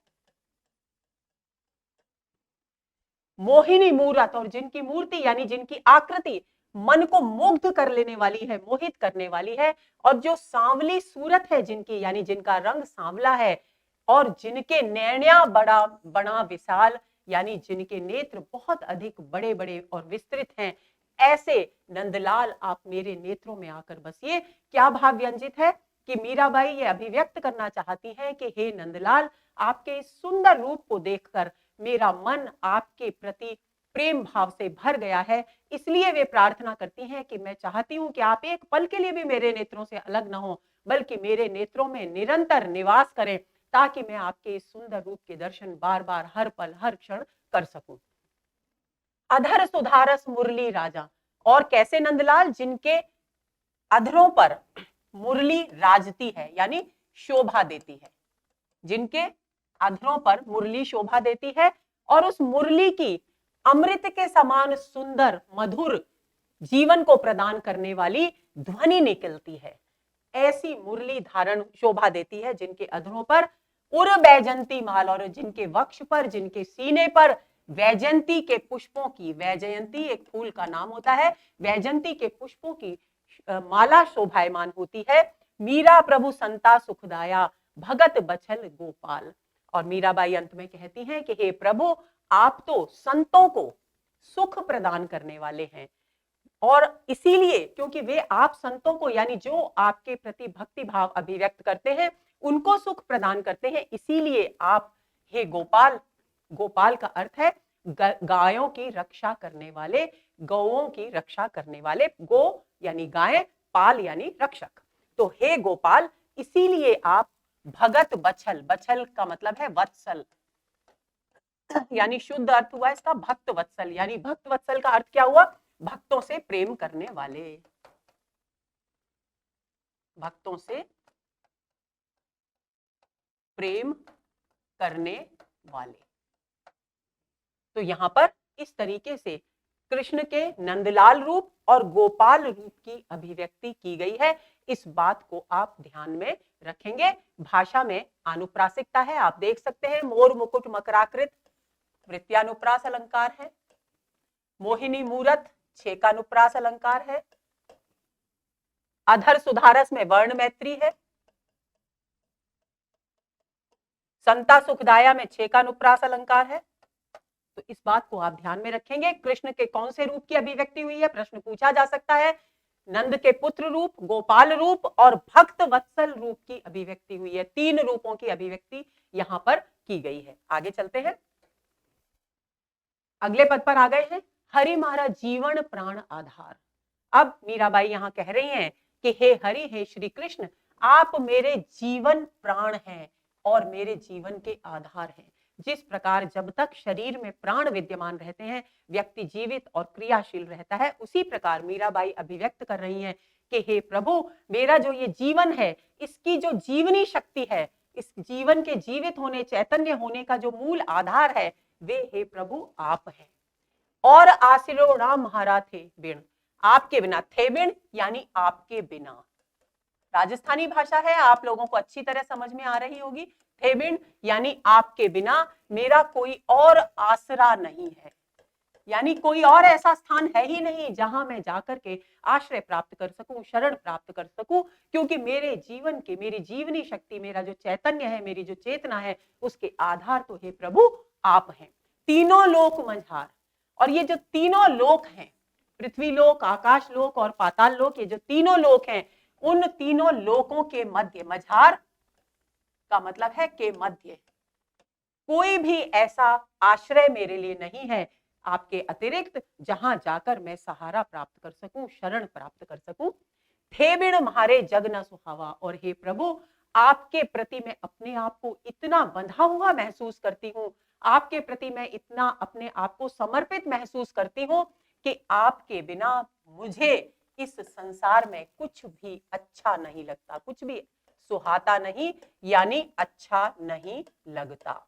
मोहिनी मूरत, और जिनकी मूर्ति यानी जिनकी आकृति मन को मुग्ध कर लेने वाली है, मोहित करने वाली है। और जो सांवली सूरत है जिनकी, यानी जिनका रंग सांवला है, और जिनके नैण्या बड़ा बड़ा विशाल, यानी जिनके नेत्र बहुत अधिक बड़े बड़े और विस्तृत हैं, ऐसे नंदलाल आप मेरे नेत्रों में आकर बसिए। क्या भाव व्यंजित है कि मीराबाई ये अभिव्यक्त करना चाहती हैं कि हे नंदलाल, आपके इस सुंदर रूप को देखकर मेरा मन आपके प्रति प्रेम भाव से भर गया है। इसलिए वे प्रार्थना करती हैं कि मैं चाहती हूं कि आप एक पल के लिए भी मेरे नेत्रों से अलग न हो, बल्कि मेरे नेत्रों में निरंतर निवास करें, ताकि मैं आपके इस सुंदर रूप के दर्शन बार बार हर पल हर क्षण कर सकूं। अधर सुधारस मुरली राजा, और कैसे नंदलाल, जिनके अधरों पर मुरली राजती है, यानी शोभा देती है, जिनके अधरों पर मुरली शोभा देती है, और उस मुरली की अमृत के समान सुंदर मधुर जीवन को प्रदान करने वाली ध्वनि निकलती है। ऐसी मुरली धारण शोभा देती है जिनके अधरों पर उर वैजंती माल, और जिनके वक्ष पर, जिनके सीने पर वैजंती के पुष्पों की, वैजयंती एक फूल का नाम होता है, वैजंती के पुष्पों की माला शोभायमान होती है। मीरा प्रभु संता सुखदाया, भगत बछल गोपाल। और मीराबाई अंत में कहती हैं कि हे प्रभु, आप तो संतों को सुख प्रदान करने वाले हैं, और इसीलिए क्योंकि वे आप संतों को, यानी जो आपके प्रति भक्ति भाव अभिव्यक्त करते हैं, उनको सुख प्रदान करते हैं, इसीलिए आप हे गोपाल, गोपाल का अर्थ है गायों की रक्षा करने वाले, गौओं की रक्षा करने वाले, गो यानी गाय, पाल यानी रक्षक। तो हे गोपाल, इसीलिए आप भगत बछल, बछल का मतलब है वत्सल, यानी शुद्ध अर्थ हुआ इसका भक्त वत्सल, यानी भक्त वत्सल का अर्थ क्या हुआ, भक्तों से प्रेम करने वाले, भक्तों से प्रेम करने वाले। तो यहां पर इस तरीके से कृष्ण के नंदलाल रूप और गोपाल रूप की अभिव्यक्ति की गई है। इस बात को आप ध्यान में रखेंगे। भाषा में आनुप्रासिकता है, आप देख सकते हैं, मोर मुकुट मकराकृत वृत्यानुप्रास अलंकार है, मोहिनी मूरत छेकानुप्रास अलंकार है, अधर सुधारस में वर्ण मैत्री है, संता सुखदाया में छेकानुप्रास अलंकार है। तो इस बात को आप ध्यान में रखेंगे। कृष्ण के कौन से रूप की अभिव्यक्ति हुई है, प्रश्न पूछा जा सकता है। नंद के पुत्र रूप, गोपाल रूप और भक्त वत्सल रूप की अभिव्यक्ति हुई है। 3 रूपों की अभिव्यक्ति यहां पर की गई है। आगे चलते हैं, अगले पद पर आ गए हैं, हरि मारा जीवन प्राण आधार। अब मीराबाई यहां कह रही हैं कि हे हरि, हे श्री कृष्ण, आप मेरे जीवन प्राण हैं और मेरे जीवन के आधार हैं। जिस प्रकार जब तक शरीर में प्राण विद्यमान रहते हैं, व्यक्ति जीवित और क्रियाशील रहता है, उसी प्रकार मीराबाई अभिव्यक्त कर रही हैं कि हे प्रभु, मेरा जो ये जीवन है, इसकी जो जीवनी शक्ति है, इस जीवन के जीवित होने, चैतन्य होने का जो मूल आधार है, वे हे प्रभु आप हैं। और आसिरो राम महारा थे बिन, आपके बिना, थे बिन यानी आपके बिना। राजस्थानी भाषा है, आप लोगों को अच्छी तरह समझ में आ रही होगी। थे बिन यानी आपके बिना मेरा कोई और आसरा नहीं है, यानी कोई और ऐसा स्थान है ही नहीं जहां मैं जाकर के आश्रय प्राप्त कर सकूं, शरण प्राप्त कर सकूं, क्योंकि मेरे जीवन के, मेरी जीवनी शक्ति, मेरा जो चैतन्य है, मेरी जो चेतना है, उसके आधार तो हे प्रभु आप हैं। तीनों लोक मझार, और ये जो तीनों लोक हैं, पृथ्वी लोक, आकाश लोक और पाताल लोक, ये जो तीनों लोक हैं, उन तीनों लोकों के मध्य, मझार का मतलब है के मध्य, कोई भी ऐसा आश्रय मेरे लिए नहीं है आपके अतिरिक्त जहां जाकर मैं सहारा प्राप्त कर सकूं, शरण प्राप्त कर सकूं। थे बिन म्हारे जग न सुहावा, और हे प्रभु, आपके प्रति मैं अपने आप को इतना बंधा हुआ महसूस करती हूं, आपके प्रति मैं इतना अपने आप को समर्पित महसूस करती हूं कि आपके बिना मुझे इस संसार में कुछ भी अच्छा नहीं लगता, कुछ भी सुहाता नहीं, यानी अच्छा नहीं लगता।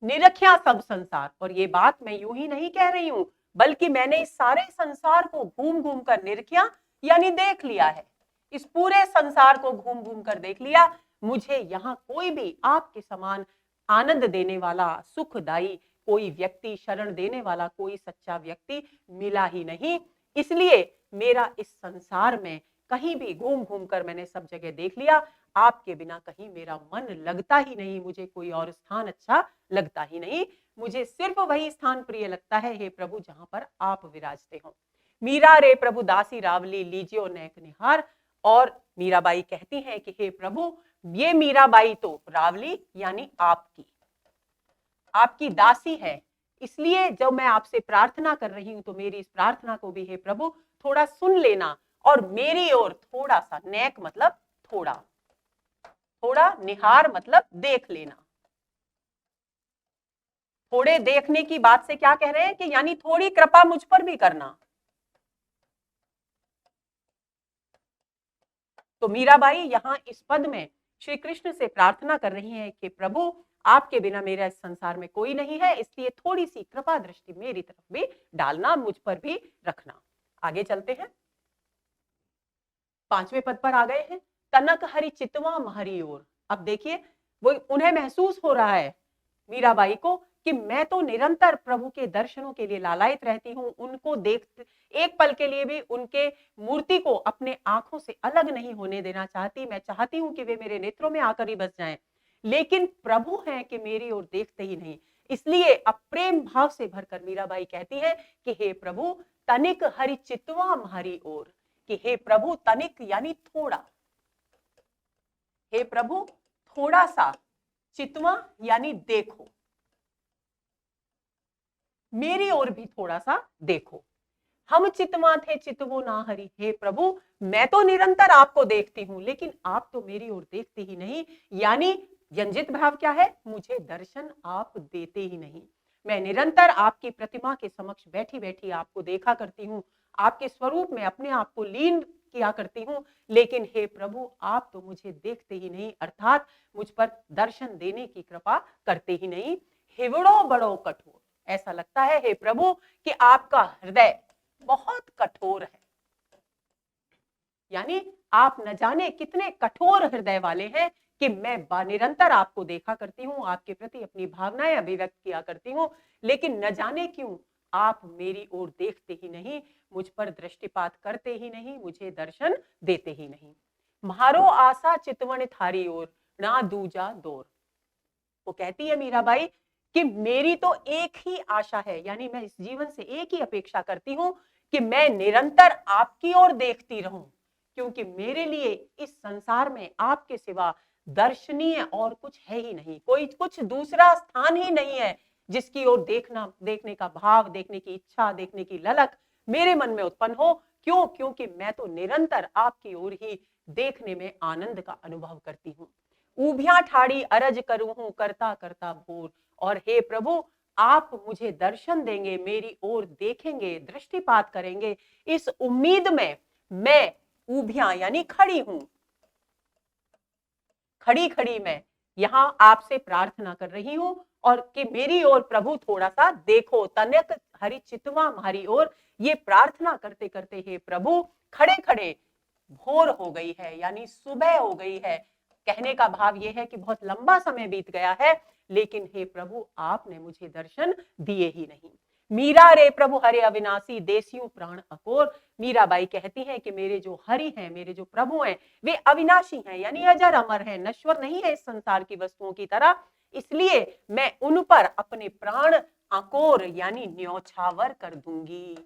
निरख्या सब संसार, और ये बात मैं यूं ही नहीं कह रही हूं, बल्कि मैंने इस सारे संसार को घूम घूम कर निरखिया यानी देख लिया है। इस पूरे संसार को घूम घूम कर देख लिया, मुझे यहाँ कोई भी आपके समान आनंद देने वाला, सुखदायी कोई व्यक्ति, शरण देने वाला कोई सच्चा व्यक्ति मिला ही नहीं। इसलिए मेरा इस संसार में कहीं भी घूम घूम कर मैंने सब जगह देख लिया, आपके बिना कहीं मेरा मन लगता ही नहीं, मुझे कोई और स्थान अच्छा लगता ही नहीं, मुझे सिर्फ वही स्थान प्रिय लगता है हे प्रभु जहां पर आप विराजते हो। मीरा रे प्रभु दासी रावली लीजियो नैक निहार। और मीराबाई कहती हैं कि हे प्रभु, ये मीराबाई तो रावली यानी आपकी दासी है, इसलिए जब मैं आपसे प्रार्थना कर रही हूं तो मेरी इस प्रार्थना को भी हे प्रभु थोड़ा सुन लेना और मेरी ओर थोड़ा सा, नैक मतलब थोड़ा, थोड़ा, निहार मतलब देख लेना। थोड़े देखने की बात से क्या कह रहे हैं कि यानी थोड़ी कृपा मुझ पर भी करना। तो मीराबाई यहां इस पद में श्री कृष्ण से प्रार्थना कर रही हैं कि प्रभु आपके बिना मेरा इस संसार में कोई नहीं है, इसलिए थोड़ी सी कृपा दृष्टि मेरी तरफ भी डालना, मुझ पर भी रखना। आगे चलते हैं, 5वें पद पर आ गए हैं। तनक हरि चितवा महरी ओर। अब देखिए, वो उन्हें महसूस हो रहा है मीराबाई को कि मैं तो निरंतर प्रभु के दर्शनों के लिए लालायित रहती हूँ, उनको देख एक पल के लिए भी उनके मूर्ति को अपने आंखों से अलग नहीं होने देना चाहती। मैं चाहती हूँ कि वे मेरे नेत्रों में आकर ही बस जाएं, लेकिन प्रभु हैं कि मेरी ओर देखते ही नहीं। इसलिए अब प्रेम भाव से भरकर मीराबाई कहती है कि हे प्रभु तनिक हरि चितवा हमारी ओर, कि हे प्रभु तनिक यानी थोड़ा, हे प्रभु थोड़ा सा, चितवा यानी देखो, मेरी ओर भी थोड़ा सा देखो। हम चितवा थे चितवो ना हरि। हे प्रभु मैं तो निरंतर आपको देखती हूं, लेकिन आप तो मेरी ओर देखते ही नहीं, यानी व्यंजित भाव क्या है, मुझे दर्शन आप देते ही नहीं। मैं निरंतर आपकी प्रतिमा के समक्ष बैठी बैठी आपको देखा करती हूँ, आपके स्वरूप में अपने आप को लीन किया करती हूँ, लेकिन हे प्रभु आप तो मुझे देखते ही नहीं, अर्थात मुझ पर दर्शन देने की कृपा करते ही नहीं। हिवड़ो बड़ो कठोर, ऐसा लगता है हे प्रभु कि आपका हृदय बहुत कठोर है, यानी आप न जाने कितने कठोर हृदय वाले हैं कि मैं निरंतर आपको देखा करती हूँ, आपके प्रति अपनी भावनाएं अभिव्यक्त किया करती हूँ, लेकिन न जाने क्यों आप मेरी ओर देखते ही नहीं, मुझ पर दृष्टिपात करते ही नहीं, मुझे दर्शन देते ही नहीं। म्हारो आशा चितवन थारी ओर ना दूजा दौर। वो कहती है मीराबाई कि मेरी तो एक ही आशा है, यानी मैं इस जीवन से एक ही अपेक्षा करती हूँ कि मैं निरंतर आपकी ओर देखती रहूं, क्योंकि मेरे लिए इस संसार में आपके सिवा दर्शनीय और कुछ है ही नहीं, कोई कुछ दूसरा स्थान ही नहीं है जिसकी ओर देखने का भाव, देखने की इच्छा, देखने की ललक मेरे मन में उत्पन्न हो। क्यों? क्योंकि मैं तो निरंतर आपकी ओर ही देखने में आनंद का अनुभव करती हूँ। ऊभिया ठाड़ी अरज करूं हूं करता करता भोर। और हे प्रभु आप मुझे दर्शन देंगे, मेरी ओर देखेंगे, दृष्टिपात करेंगे, इस उम्मीद में मैं ऊभिया यानी खड़ी हूं, खड़ी खड़ी मैं यहां आपसे प्रार्थना कर रही हूं और कि मेरी ओर प्रभु थोड़ा सा देखो, तनक हरि चितवा हमारी ओर। ये प्रार्थना करते करते हे प्रभु खड़े खड़े भोर हो गई है, यानी सुबह हो गई है। कहने का भाव यह है कि बहुत लंबा समय बीत गया है, लेकिन हे प्रभु आपने मुझे दर्शन दिए ही नहीं। मीरा रे प्रभु हरे अविनाशी देसियों प्राण अकोर। मीराबाई कहती हैं कि मेरे जो हरि हैं, मेरे जो प्रभु हैं, वे अविनाशी हैं, यानी अजर अमर हैं, नश्वर नहीं है इस संसार की वस्तुओं की तरह, इसलिए मैं उन पर अपने प्राण अकोर यानी न्यौछावर कर दूंगी।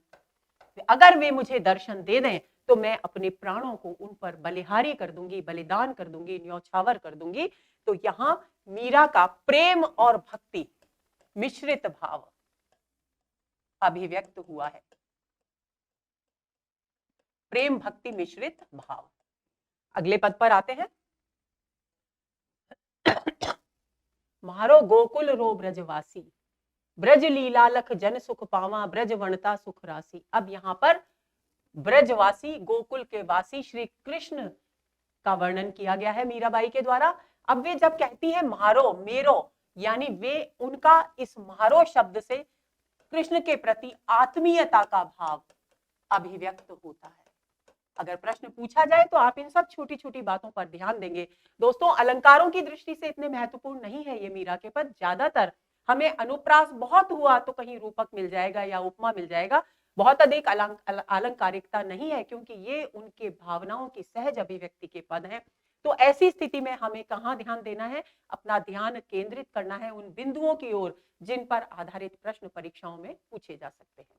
अगर वे मुझे दर्शन दे दें तो मैं अपने प्राणों को उन पर बलिहारी कर दूंगी, बलिदान कर दूंगी, न्यौछावर कर दूंगी। तो यहां मीरा का प्रेम और भक्ति मिश्रित भाव अभिव्यक्त हुआ है, प्रेम भक्ति मिश्रित भाव। अगले पद पर आते हैं। मारो गोकुल रो ब्रजवासी, ब्रज लीला लख जन सुख पावा, ब्रज वनता सुख राशि। अब यहां पर ब्रजवासी, गोकुल के वासी श्री कृष्ण का वर्णन किया गया है मीराबाई के द्वारा। अब वे जब कहती है मारो, मेरो, यानी वे उनका इस मारो शब्द से कृष्ण के प्रति आत्मीयता का भाव अभिव्यक्त होता है। अगर प्रश्न पूछा जाए तो आप इन सब छोटी छोटी बातों पर ध्यान देंगे। दोस्तों, अलंकारों की दृष्टि से इतने महत्वपूर्ण नहीं है ये मीरा के पद। ज्यादातर हमें अनुप्रास बहुत हुआ तो कहीं रूपक मिल जाएगा या उपमा मिल जाएगा, बहुत अधिक अलंकारिकता नहीं है, क्योंकि ये उनके भावनाओं की सहज अभिव्यक्ति के पद हैं। तो ऐसी स्थिति में हमें कहाँ ध्यान देना है? अपना ध्यान केंद्रित करना है उन बिंदुओं की ओर जिन पर आधारित प्रश्न परीक्षाओं में पूछे जा सकते हैं।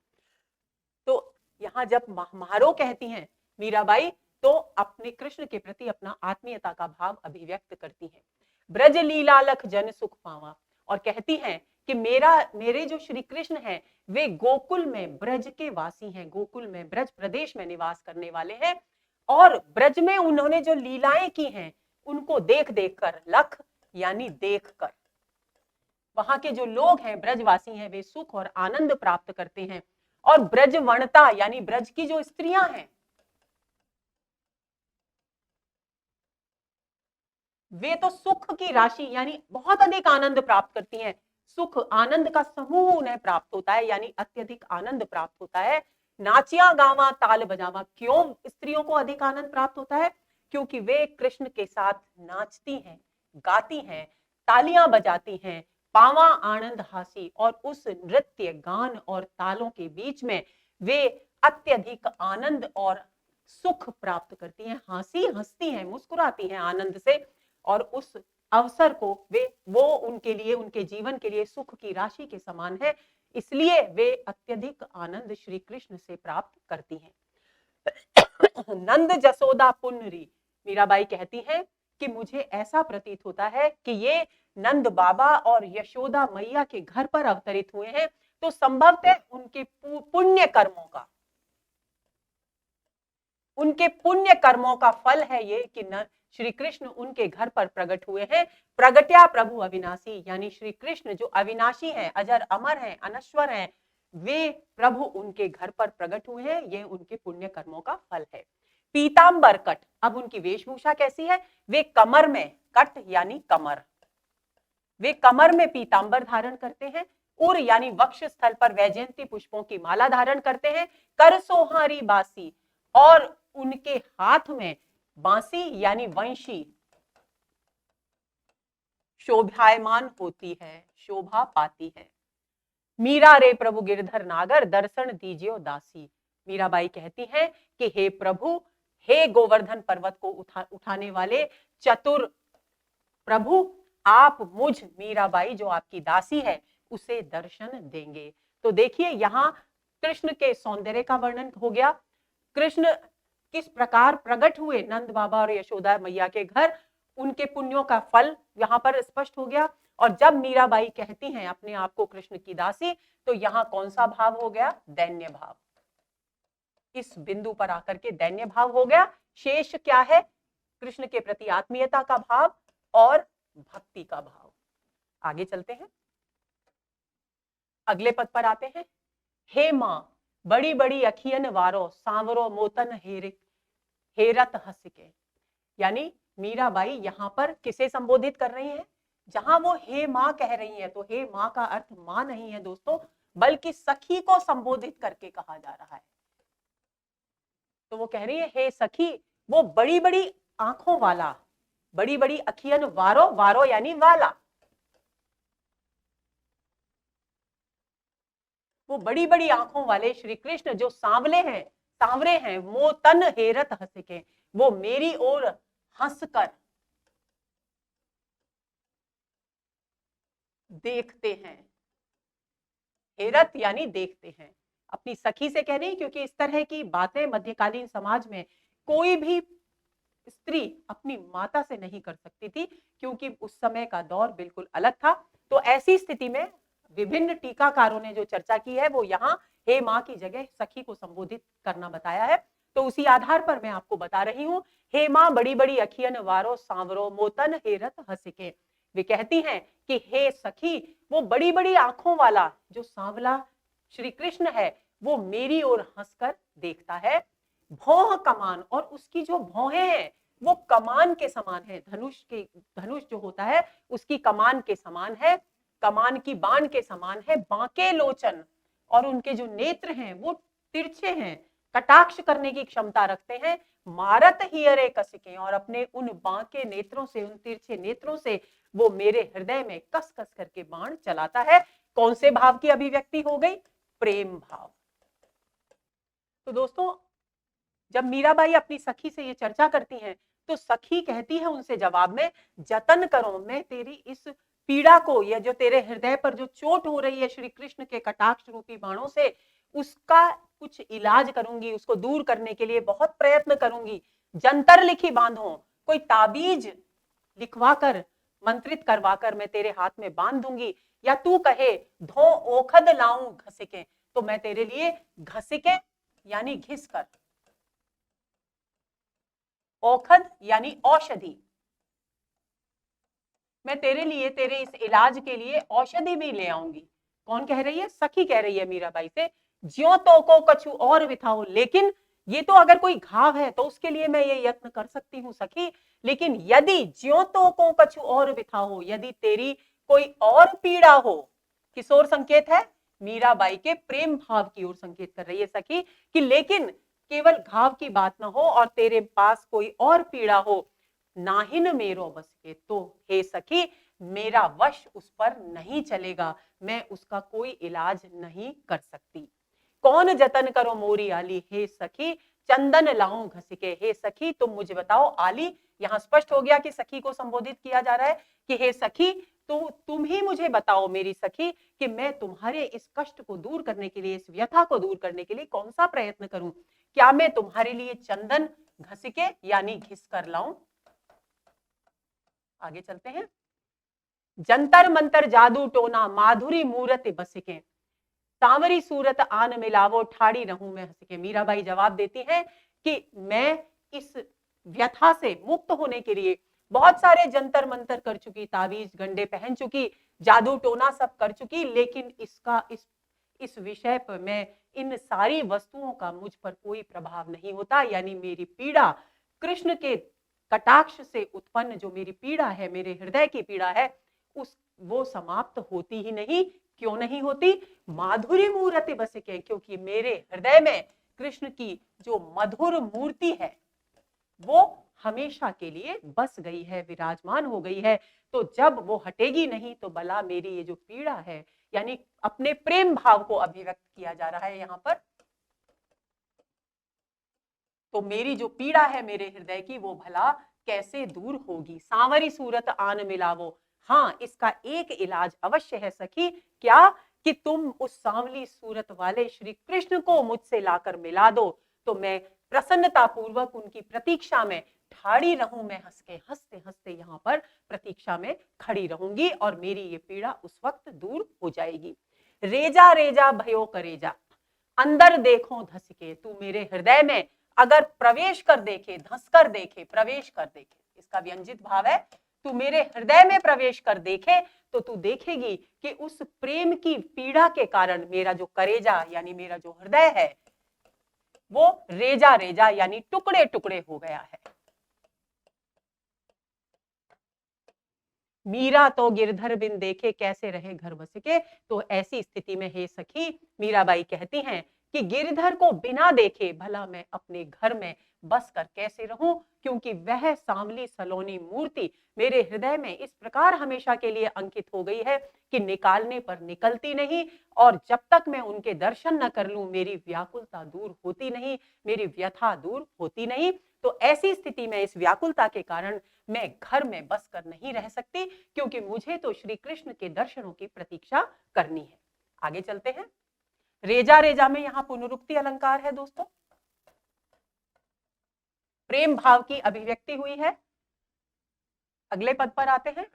तो यहाँ जब महारो कहती हैं मीराबाई, तो अपने कृष्ण के प्रति अपना आत्मीयता का भाव अभिव्यक्त करती हैं। ब्रज लीला लख जन सुख पावा, और कहती हैं कि मेरे जो श्री कृष्ण हैं वे गोकुल में ब्रज के वासी हैं, गोकुल में ब्रज प्रदेश में निवास करने वाले हैं, और ब्रज में उन्होंने जो लीलाएं की हैं उनको देख देख कर, लख यानी देख कर, वहां के जो लोग हैं ब्रजवासी हैं वे सुख और आनंद प्राप्त करते हैं। और ब्रजवणता यानी ब्रज की जो स्त्रियां हैं वे तो सुख की राशि यानी बहुत अधिक आनंद प्राप्त करती हैं। सुख आनंद का समूह उन्हें प्राप्त होता है, यानी अत्यधिक आनंद प्राप्त होता है। नाचिया गावा ताल बजावा, क्यों स्त्रियों को अधिक आनंद प्राप्त होता है? क्योंकि वे कृष्ण के साथ नाचती हैं, गाती हैं, तालियां बजाती हैं, पावा आनंद हासी, और उस नृत्य गान और तालों के बीच में वे अत्यधिक आनंद और सुख प्राप्त करती हैं, हंसती हैं, मुस्कुराती हैं आनंद से, और उस अवसर को वो उनके लिए, उनके जीवन के लिए सुख की राशि के समान है, इसलिए वे अत्यधिक आनंद श्री कृष्ण से प्राप्त करती हैं। नंद जसोदा पुनरी, मीराबाई कहती हैं कि मुझे ऐसा प्रतीत होता है कि ये नंद बाबा और यशोदा मैया के घर पर अवतरित हुए हैं, तो संभवतः उनके पुण्य कर्मों का फल है ये कि श्री कृष्ण उनके घर पर प्रकट हुए हैं। प्रगट्या प्रभु अविनाशी, यानी श्री कृष्ण जो अविनाशी हैं, अजर अमर हैं, अनश्वर हैं, वे प्रभु उनके घर पर प्रकट हुए हैं, ये उनके पुण्य कर्मों का फल है। पीतांबर कट, अब उनकी वेशभूषा कैसी है? वे कमर में, कट यानी कमर, वे कमर में पीतांबर धारण करते हैं, उर यानी वक्ष स्थल पर वैजयंती पुष्पों की माला धारण करते हैं, कर सोहारी बासी, और उनके हाथ में बांसी यानी वंशी शोभायमान होती है, शोभा पाती है। मीरा रे प्रभु गिरधर नागर, दर्शन दीजिए दासी, मीराबाई कहती हैं कि हे प्रभु, हे गोवर्धन पर्वत को उठाने वाले चतुर प्रभु, आप मुझ मीराबाई जो आपकी दासी है उसे दर्शन देंगे। तो देखिए यहाँ कृष्ण के सौंदर्य का वर्णन हो गया, कृष्ण किस प्रकार प्रकट हुए नंद बाबा और यशोदा मैया के घर, उनके पुण्यों का फल यहाँ पर स्पष्ट हो गया। और जब मीराबाई कहती हैं अपने आप को कृष्ण की दासी, तो यहाँ कौन सा भाव हो गया? दैन्य भाव। इस बिंदु पर आकर के दैन्य भाव हो गया। शेष क्या है? कृष्ण के प्रति आत्मीयता का भाव और भक्ति का भाव। आगे चलते हैं, अगले पद पर आते हैं। हे मां बड़ी बड़ी अखियन वारो, सांवरो मोतन हेरत हंसके, यानी मीराबाई यहाँ पर किसे संबोधित कर रही हैं? जहां वो हे मां कह रही है, तो हे मां का अर्थ मां नहीं है दोस्तों, बल्कि सखी को संबोधित करके कहा जा रहा है। तो वो कह रही है हे सखी, वो बड़ी बड़ी आंखों वाला, बड़ी बड़ी अखियन वारो, वारो यानी वाला, वो बड़ी बड़ी आंखों वाले श्री कृष्ण जो सांवले हैं, सांवरे हैं, मो तन हेरत हंसके, वो मेरी ओर हंसकर देखते हैं। हेरत यानी देखते हैं, अपनी सखी से कह रही, क्योंकि इस तरह की बातें मध्यकालीन समाज में कोई भी स्त्री अपनी माता से नहीं कर सकती थी, क्योंकि उस समय का दौर बिल्कुल अलग था। तो ऐसी स्थिति में विभिन्न टीकाकारों ने जो चर्चा की है वो यहाँ हे मां की जगह सखी को संबोधित करना बताया है। तो उसी आधार पर मैं आपको बता रही हूँ, हे मां बड़ी बड़ी अखियन वारो, सांवरो मोतन हेरत हंसके, वे कहती हैं कि हे सखी, वो बड़ी बड़ी आंखों वाला जो सांवला श्री कृष्ण है वो मेरी ओर हंसकर देखता है। भौह कमान, और उसकी जो भौहें हैं वो कमान के समान है, धनुष जो होता है उसकी कमान के समान है, कमान की बाण के समान है। बांके लोचन, और उनके जो नेत्र हैं वो तिरछे हैं, कटाक्ष करने की क्षमता रखते हैं। मारत हियरे कसिके, और अपने उन बांके नेत्रों से, उन तिरछे नेत्रों से वो मेरे हृदय में कस कस करके बाण चलाता है। कौन से भाव की अभिव्यक्ति हो गई? प्रेम भाव। तो दोस्तों, जब मीराबाई अपनी सखी से ये चर्चा करती हैं तो सखी कहती है उनसे जवाब में, जतन करो, मैं तेरी इस पीड़ा को, या जो तेरे हृदय पर जो चोट हो रही है श्री कृष्ण के कटाक्ष रूपी बाणों से, उसका कुछ इलाज करूंगी, उसको दूर करने के लिए बहुत प्रयत्न करूंगी। जंतर लिखी बांधो, कोई ताबीज लिखवाकर, मंत्रित करवाकर मैं तेरे हाथ में बांध दूंगी, या तू कहे धो ओखद लाऊं घसिके, तो मैं तेरे लिए घसिके यानी घिस कर, औखद यानी औषधि, मैं तेरे लिए, तेरे इस इलाज के लिए औषधि भी ले आऊंगी। कौन कह रही है? सखी कह रही है मीराबाई से, ज्यो तो को कछु और बिथाओ, लेकिन ये तो अगर कोई घाव है तो उसके लिए मैं ये यत्न कर सकती हूँ सखी, लेकिन यदि ज्यो तो को कछु और बिथाओ, यदि तेरी कोई और पीड़ा हो, किस ओर संकेत है? मीराबाई के प्रेम भाव की ओर संकेत कर रही है सखी, कि लेकिन केवल घाव की बात न हो और तेरे पास कोई और पीड़ा हो, नाहिन मेरो बस के, तो हे सखी मेरा वश उस पर नहीं चलेगा, मैं उसका कोई इलाज नहीं कर सकती। कौन जतन करो मोरी आली, हे सखी चंदन लाऊं घसिके, हे सखी तुम मुझे बताओ। आली, यहां स्पष्ट हो गया कि सखी को संबोधित किया जा रहा है कि हे सखी, तो तुम ही मुझे बताओ मेरी सखी, कि मैं तुम्हारे इस कष्ट को दूर करने के लिए, इस व्यथा को दूर करने के लिए कौन सा प्रयत्न करूं? क्या मैं तुम्हारे लिए चंदन घसिके यानी घिस कर लाऊं? आगे चलते हैं। जंतर मंतर जादू टोना, माधुरी मूरत बसिके, सांवरी सूरत आन मिलावो, ठाड़ी रहूं मैं हंस के। मीराबाई जवाब देती है कि मैं इस व्यथा से मुक्त होने के लिए बहुत सारे जंतर मंतर कर चुकी, तावीज गंडे पहन चुकी, जादू टोना सब कर चुकी, लेकिन इस विषय पर, मैं इन सारी वस्तुओं का मुझ पर कोई प्रभाव नहीं होता, यानी मेरी पीड़ा, कृष्ण के कटाक्ष से उत्पन्न जो मेरी पीड़ा है, मेरे हृदय की पीड़ा है, उस वो समाप्त होती ही नहीं। क्यों नहीं होती? माधुरी मूर्ति बसिके, क्योंकि मेरे हृदय में कृष्ण की जो मधुर मूर्ति है वो हमेशा के लिए बस गई है, विराजमान हो गई है। तो जब वो हटेगी नहीं तो भला मेरी ये जो पीड़ा है, यानी अपने प्रेम भाव को अभिव्यक्त किया जा रहा है यहां पर, तो मेरी जो पीड़ा है मेरे हृदय की वो भला कैसे दूर होगी? सांवरी सूरत आन मिलावो, हाँ इसका एक इलाज अवश्य है सखी। क्या? कि तुम उस सांवली सूरत वाले श्री कृष्ण को मुझसे लाकर मिला दो, तो मैं प्रसन्नता पूर्वक उनकी प्रतीक्षा में ठाड़ी रहूं, मैं हंसते हंसते यहाँ पर प्रतीक्षा में खड़ी रहूंगी और मेरी ये पीड़ा उस वक्त दूर हो जाएगी। रेजा रेजा भयो करेजा, अंदर देखो धसके, तू मेरे हृदय में अगर प्रवेश कर देखे, धंस कर देखे, प्रवेश कर देखे, इसका व्यंजित भाव है, तू मेरे हृदय में प्रवेश कर देखे तो तू देखेगी कि उस प्रेम की पीड़ा के कारण मेरा जो करेजा यानी मेरा जो हृदय है वो रेजा रेजा यानी टुकड़े टुकड़े हो गया है। मीरा तो गिरधर बिन देखे कैसे रहे घर बस के, तो ऐसी स्थिति में हे सखी मीराबाई कहती हैं कि गिरधर को बिना देखे भला मैं अपने घर में बस कर कैसे रहूं, क्योंकि वह सांवली सलोनी मूर्ति मेरे हृदय में इस प्रकार हमेशा के लिए अंकित हो गई है कि निकालने पर निकलती नहीं, और जब तक मैं उनके दर्शन न कर लूं मेरी व्याकुलता दूर होती नहीं, मेरी व्यथा दूर होती नहीं। तो ऐसी स्थिति में इस व्याकुलता के कारण मैं घर में बस कर नहीं रह सकती, क्योंकि मुझे तो श्री कृष्ण के दर्शनों की प्रतीक्षा करनी है। आगे चलते हैं। रेजा रेजा में यहां पुनरुक्ति अलंकार है दोस्तों, प्रेम भाव की अभिव्यक्ति हुई है। अगले पद पर आते हैं।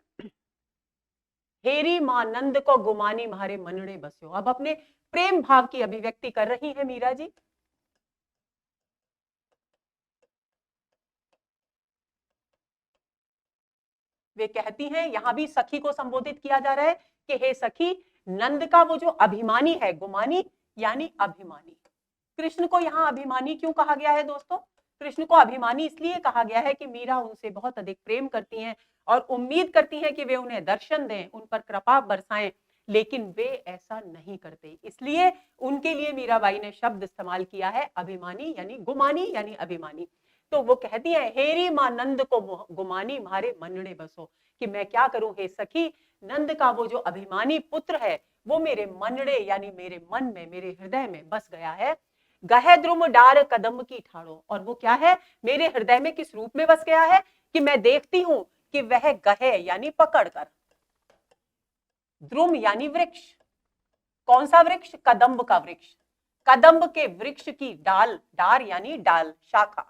हेरी मां नंद को गुमानी मारे मनड़े बस्यो, अब अपने प्रेम भाव की अभिव्यक्ति कर रही है मीरा जी। वे कहती हैं, यहां भी सखी को संबोधित किया जा रहा है कि हे सखी, नंद का वो जो अभिमानी है, गुमानी यानी अभिमानी, कृष्ण को यहां अभिमानी क्यों कहा गया है दोस्तों? कृष्ण को अभिमानी इसलिए कहा गया है कि मीरा उनसे बहुत अधिक प्रेम करती हैं और उम्मीद करती हैं कि वे उन्हें दर्शन दें, उन पर कृपा बरसाएं, लेकिन वे ऐसा नहीं करते, इसलिए उनके लिए मीराबाई ने शब्द इस्तेमाल किया है अभिमानी यानी गुमानी यानी अभिमानी। तो वो कहती है, हेरी माँ नंद को गुमानी मारे मनड़े बसो, कि मैं क्या करूं हे सखी, नंद का वो जो अभिमानी पुत्र है वो मेरे मनड़े यानी मेरे मन में, मेरे हृदय में बस गया है। गहे द्रुम डार कदम की ठाड़ो, और वो क्या है, मेरे हृदय में किस रूप में बस गया है कि मैं देखती हूं कि वह गहे यानी पकड़कर, द्रुम यानी वृक्ष, कौन सा वृक्ष, कदम्ब का वृक्ष, कदम्ब के वृक्ष की डाल, डार यानी डाल, शाखा,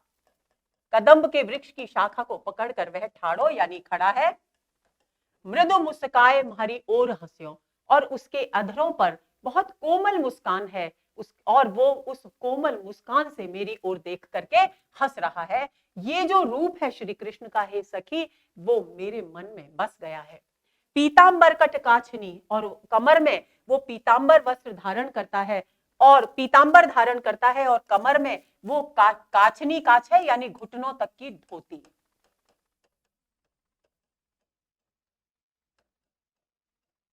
कदम्ब के वृक्ष की शाखा को पकड़कर वह ठाड़ो यानी खड़ा है। मृदु मुस्काए मारी ओर हंस्यो, और उसके अधरों पर बहुत कोमल मुस्कान है, और वो उस कोमल मुस्कान से मेरी ओर देख करके हंस रहा है। ये जो रूप है श्री कृष्ण का हे सखी, वो मेरे मन में बस गया है। पीतांबर कट काछनी, और कमर में वो पीतांबर वस्त्र धारण करता है, और पीतांबर धारण करता है, और कमर में वो काछनी, काछ है यानी घुटनों तक की धोती,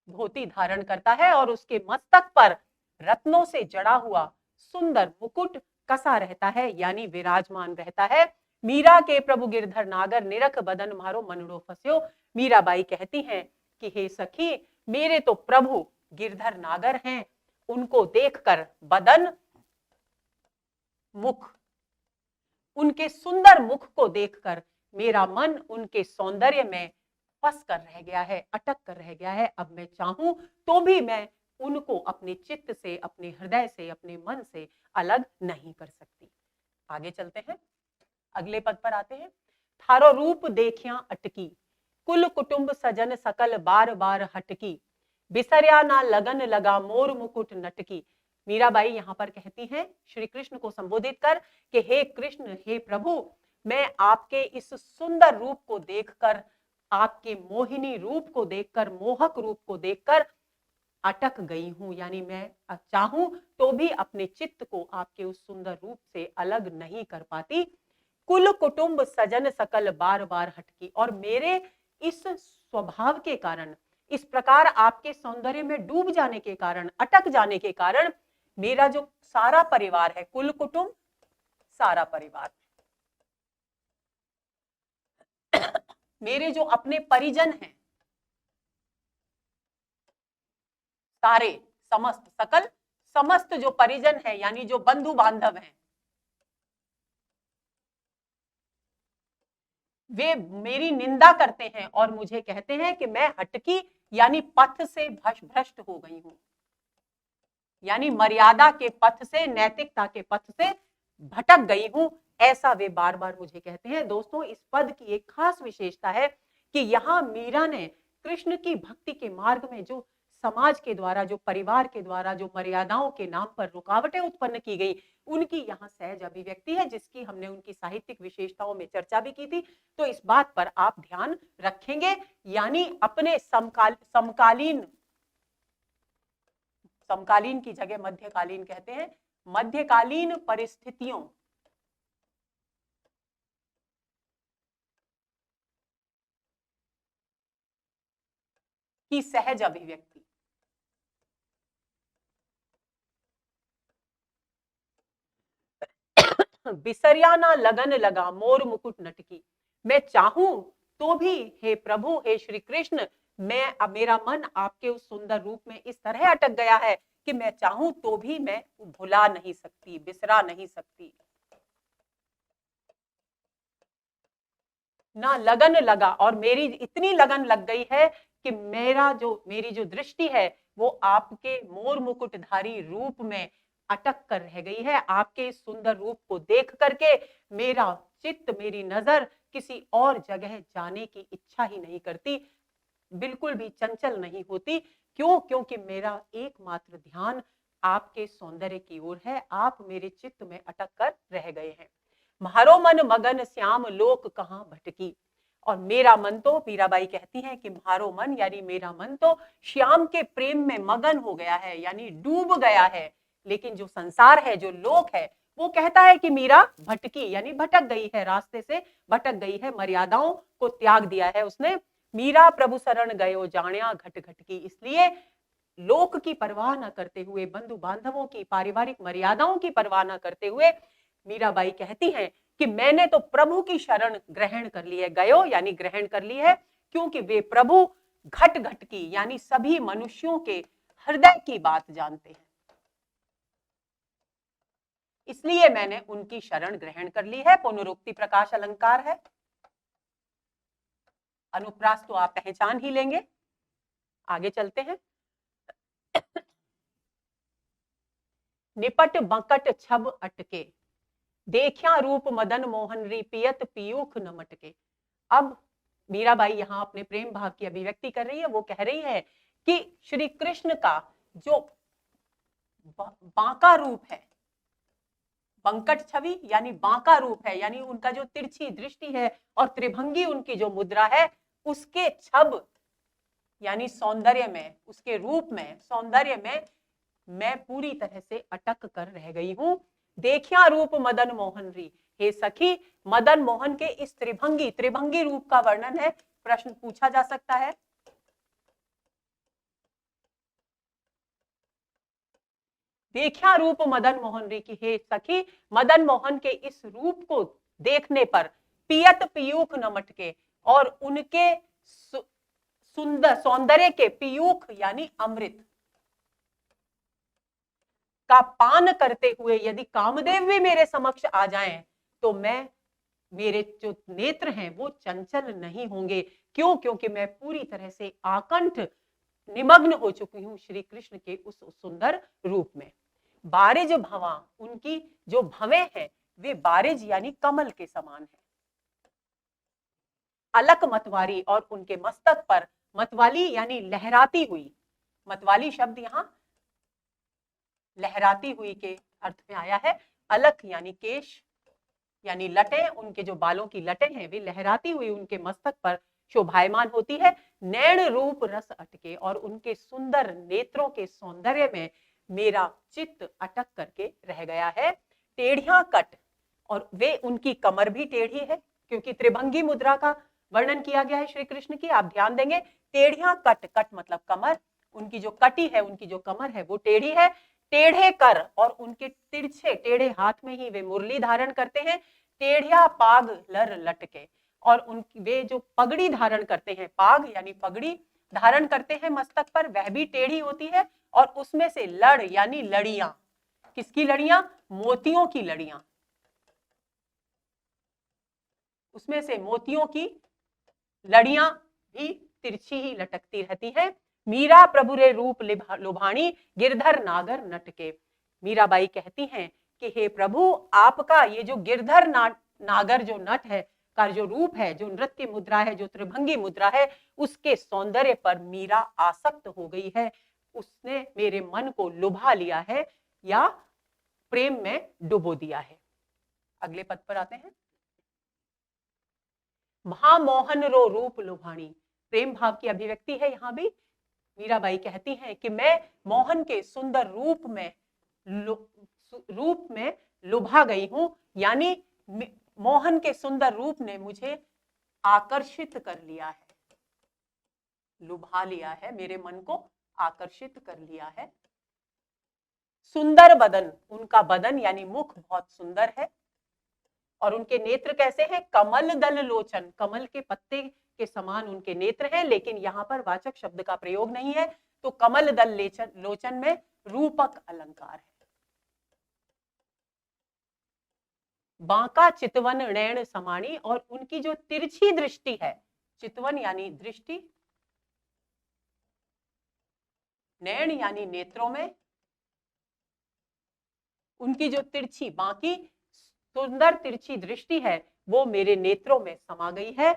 धोती धारण करता है, और उसके मस्तक पर रत्नों से जड़ा हुआ सुंदर मुकुट कसा रहता है यानी विराजमान रहता है। मीरा के प्रभु गिरधर नागर निरख बदन मारो मनड़ो फस्यो। मीराबाई कहती हैं कि हे सखी, मेरे तो प्रभु गिरधर नागर हैं, उनको देखकर बदन, मुख, उनके सुंदर मुख को देखकर मेरा मन उनके सौंदर्य में फंस कर रह गया है, अटक कर रह गया है। अब मैं चाहूं तो भी मैं उनको अपने चित्त से, अपने हृदय से, अपने मन से अलग नहीं कर सकती। आगे चलते हैं, अगले पद पर आते हैं। थारो रूप देखिया अटकी, कुल कुटुंब सजन सकल बार बार हटकी, बिसरिया ना लगन लगा मोर मुकुट नटकी। मीराबाई यहां पर कहती हैं श्री कृष्ण को संबोधित कर कि हे कृष्ण, हे प्रभु, मैं आपके इस सुंदर रूप को देखकर, आपके मोहिनी रूप को देखकर, मोहक रूप को देखकर अटक गई हूं, यानी मैं चाहूं तो भी अपने चित्त को आपके उस सुंदर रूप से अलग नहीं कर पाती। कुल कुटुंब सजन सकल बार बार हटकी, और मेरे इस स्वभाव के कारण, इस प्रकार आपके सौंदर्य में डूब जाने के कारण, अटक जाने के कारण, मेरा जो सारा परिवार है, कुल कुटुंब सारा परिवार, मेरे जो अपने परिजन हैं, सारे, समस्त, सकल, समस्त जो परिजन है यानी जो बंधु बांधव हैं, वे मेरी निंदा करते हैं और मुझे कहते हैं कि मैं हटकी यानी पथ से भ्रष्ट हो गई हूं, यानी मर्यादा के पथ से, नैतिकता के पथ से भटक गई हूं, ऐसा वे बार बार मुझे कहते हैं। दोस्तों, इस पद की एक खास विशेषता है कि यहां मीरा ने कृष्ण की भक्ति के मार्ग में जो समाज के द्वारा, जो परिवार के द्वारा, जो मर्यादाओं के नाम पर रुकावटें उत्पन्न की गई, उनकी यहाँ सहज अभिव्यक्ति है, जिसकी हमने उनकी साहित्यिक विशेषताओं में चर्चा भी की थी। तो इस बात पर आप ध्यान रखेंगे, यानी अपने समकालीन, समकालीन की जगह मध्यकालीन कहते हैं, मध्यकालीन परिस्थितियों की सहज अभिव्यक्ति, बिसरिया ना लगन लगा मोर मुकुट नटकी, मैं चाहूं तो भी हे प्रभु, हे श्री कृष्ण, मेरा मन आपके उस सुंदर रूप में इस तरह अटक गया है कि मैं चाहूं तो भी मैं भुला नहीं सकती, बिसरा नहीं सकती। ना लगन लगा, और मेरी इतनी लगन लग गई है कि मेरी जो दृष्टि है वो आपके मोर मुकुटधारी रूप में अटक कर रह गई है। आपके इस सुंदर रूप को देख करके मेरा चित्त, मेरी नजर किसी और जगह जाने की इच्छा ही नहीं करती, बिल्कुल भी चंचल नहीं होती। क्यों? क्योंकि मेरा एकमात्र ध्यान आपके सौंदर्य की ओर है, आप मेरे चित्त में अटक कर रह गए हैं। म्हारो मन मगन श्याम लोक कहां भटकी, और मेरा मन तो, मीराबाई कहती हैं कि म्हारो मन यानी मेरा मन तो श्याम के प्रेम में मगन हो गया है, यानी डूब गया है। लेकिन जो संसार है, जो लोक है, वो कहता है कि मीरा भटकी यानी भटक गई है, रास्ते से भटक गई है, मर्यादाओं को त्याग दिया है उसने। मीरा प्रभु शरण गयो जाण्या घट घट की, इसलिए लोक की परवाह न करते हुए, बंधु बांधवों की पारिवारिक मर्यादाओं की परवाह न करते हुए मीराबाई कहती हैं कि मैंने तो प्रभु की शरण ग्रहण कर ली है, गयो यानी ग्रहण कर ली है, क्योंकि वे प्रभु घट घट की यानी सभी मनुष्यों के हृदय की बात जानते हैं, इसलिए मैंने उनकी शरण ग्रहण कर ली है। पुनरुक्ति प्रकाश अलंकार है, अनुप्रास तो आप पहचान ही लेंगे। आगे चलते हैं। निपट बकट छब अटके, देखा रूप मदन मोहन री पियत पीयूख न मटके। अब मीराबाई यहां अपने प्रेम भाव की अभिव्यक्ति कर रही है। वो कह रही है कि श्री कृष्ण का जो बांका रूप है, बंकट छवि यानी बांका रूप है, यानी उनका जो तिरछी दृष्टि है और त्रिभंगी उनकी जो मुद्रा है, उसके छब यानी सौंदर्य में, उसके रूप में, सौंदर्य में मैं पूरी तरह से अटक कर रह गई हूं। देखिया रूप मदन मोहन री, हे सखी मदन मोहन के इस त्रिभंगी रूप का वर्णन है। प्रश्न पूछा जा सकता है, देखिया रूप मदन मोहन री की, हे सखी मदन मोहन के इस रूप को देखने पर पियत पीयूख न मटके, और उनके सुंदर सौंदर्य के पीयूख यानी अमृत का पान करते हुए यदि कामदेव भी मेरे समक्ष आ जाएं तो मैं, मेरे जो नेत्र हैं वो चंचल नहीं होंगे। क्यों? क्योंकि मैं पूरी तरह से आकंठ निमग्न हो चुकी हूं श्री कृष्ण के उस सुंदर रूप में। बारिज भवा, उनकी जो भवें हैं वे बारिज यानी कमल के समान है। अलक मतवारी, और उनके मस्तक पर मतवाली यानी लहराती हुई, मतवाली शब्द यहां लहराती हुई के अर्थ में आया है। अलक यानी केश यानी लटें, उनके जो बालों की लटें हैं वे लहराती हुई उनके मस्तक पर शोभायमान होती है। नैण रूप रस अटके, और उनके सुंदर नेत्रों के सौंदर्य में मेरा चित्त अटक करके रह गया है। टेढ़िया कट, और वे उनकी कमर भी टेढ़ी है, क्योंकि त्रिभंगी मुद्रा का वर्णन किया गया है श्री कृष्ण की। आप ध्यान देंगे, टेढ़िया कट, कट मतलब कमर, उनकी जो कटी है, उनकी जो कमर है वो टेढ़ी है। टेढ़े कर, और उनके तिरछे टेढ़े हाथ में ही वे मुरली धारण करते हैं। टेढ़िया पाग लर लटके, और उनकी वे जो पगड़ी धारण करते हैं, पाग यानी पगड़ी धारण करते हैं मस्तक पर, वह भी टेढ़ी होती है। और उसमें से लड़ यानी लड़ियां, किसकी लड़ियां? मोतियों की लड़ियां, उसमें से मोतियों की लड़ियां भी तिरछी ही लटकती रहती हैं। मीरा प्रभु रे रूप लुभानी, गिरधर नागर नटके। मीराबाई कहती हैं कि हे प्रभु, आपका ये जो गिरधर नागर जो नट है का जो रूप है, जो नृत्य मुद्रा है, जो त्रिभंगी मुद्रा है, उसके सौंदर्य पर मीरा आसक्त हो गई है। उसने मेरे मन को लुभा लिया है या प्रेम में डुबो दिया है। अगले पद पर आते हैं। महामोहन रो रूप लुभानी, प्रेम भाव की अभिव्यक्ति है यहां भी। मीराबाई कहती हैं कि मैं मोहन के सुंदर रूप में लुभा गई हूं, यानी मोहन के सुंदर रूप ने मुझे आकर्षित कर लिया है, लुभा लिया है, मेरे मन को आकर्षित कर लिया है। सुंदर बदन, उनका बदन यानी मुख बहुत सुंदर है, और उनके नेत्र कैसे हैं? कमल दल लोचन, कमल के पत्ते के समान उनके नेत्र हैं, लेकिन यहां पर वाचक शब्द का प्रयोग नहीं है, तो कमल दल लोचन में रूपक अलंकार है। बांका चितवन नैण समाणी, और उनकी जो तिरछी दृष्टि है, चितवन यानी दृष्टि, नैण यानी नेत्रों में, उनकी जो तिरछी बांकी सुंदर तिरछी दृष्टि है वो मेरे नेत्रों में समा गई है।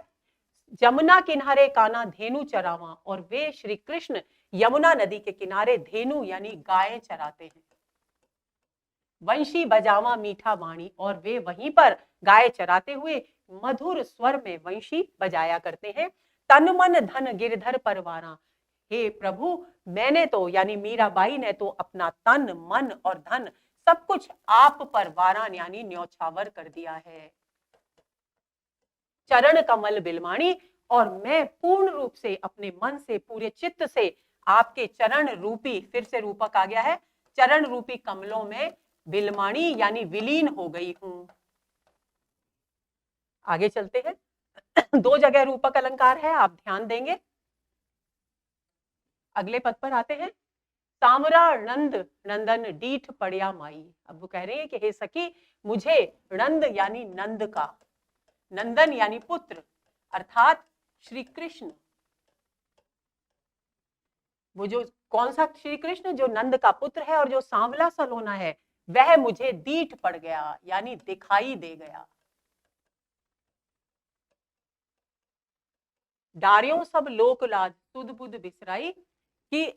यमुना किनारे काना धेनु चरावा, और वे श्री कृष्ण यमुना नदी के किनारे धेनु यानी गायें चराते हैं। वंशी बजावा मीठा वाणी, और वे वहीं पर गाय चराते हुए मधुर स्वर में वंशी बजाया करते हैं। तन मन धन गिरधर परवारा, हे प्रभु, मैंने तो यानी मीराबाई ने तो अपना तन मन और धन सब कुछ आप पर वारान यानी न्यौछावर कर दिया है। चरण कमल बिलमाणी, और मैं पूर्ण रूप से अपने मन से, पूरे चित्त से आपके चरण रूपी, फिर से रूपक आ गया है, चरण रूपी कमलों में बिलमाणी यानी विलीन हो गई हूं। आगे चलते हैं। दो जगह रूपक अलंकार है, आप ध्यान देंगे। अगले पद पर आते हैं। सामरा नंद नंदन डीठ पड़िया माई। अब वो कह रहे हैं कि हे सखी, मुझे नंद यानी नंद का, नंदन यानी पुत्र अर्थात श्री कृष्ण, वो जो कौन सा श्री कृष्ण, जो नंद का पुत्र है और जो सांवला सलोना है, वह मुझे दीठ पड़ गया यानी दिखाई दे गया। डारियों सब लोक लाज सुध बुध बिसराई, कि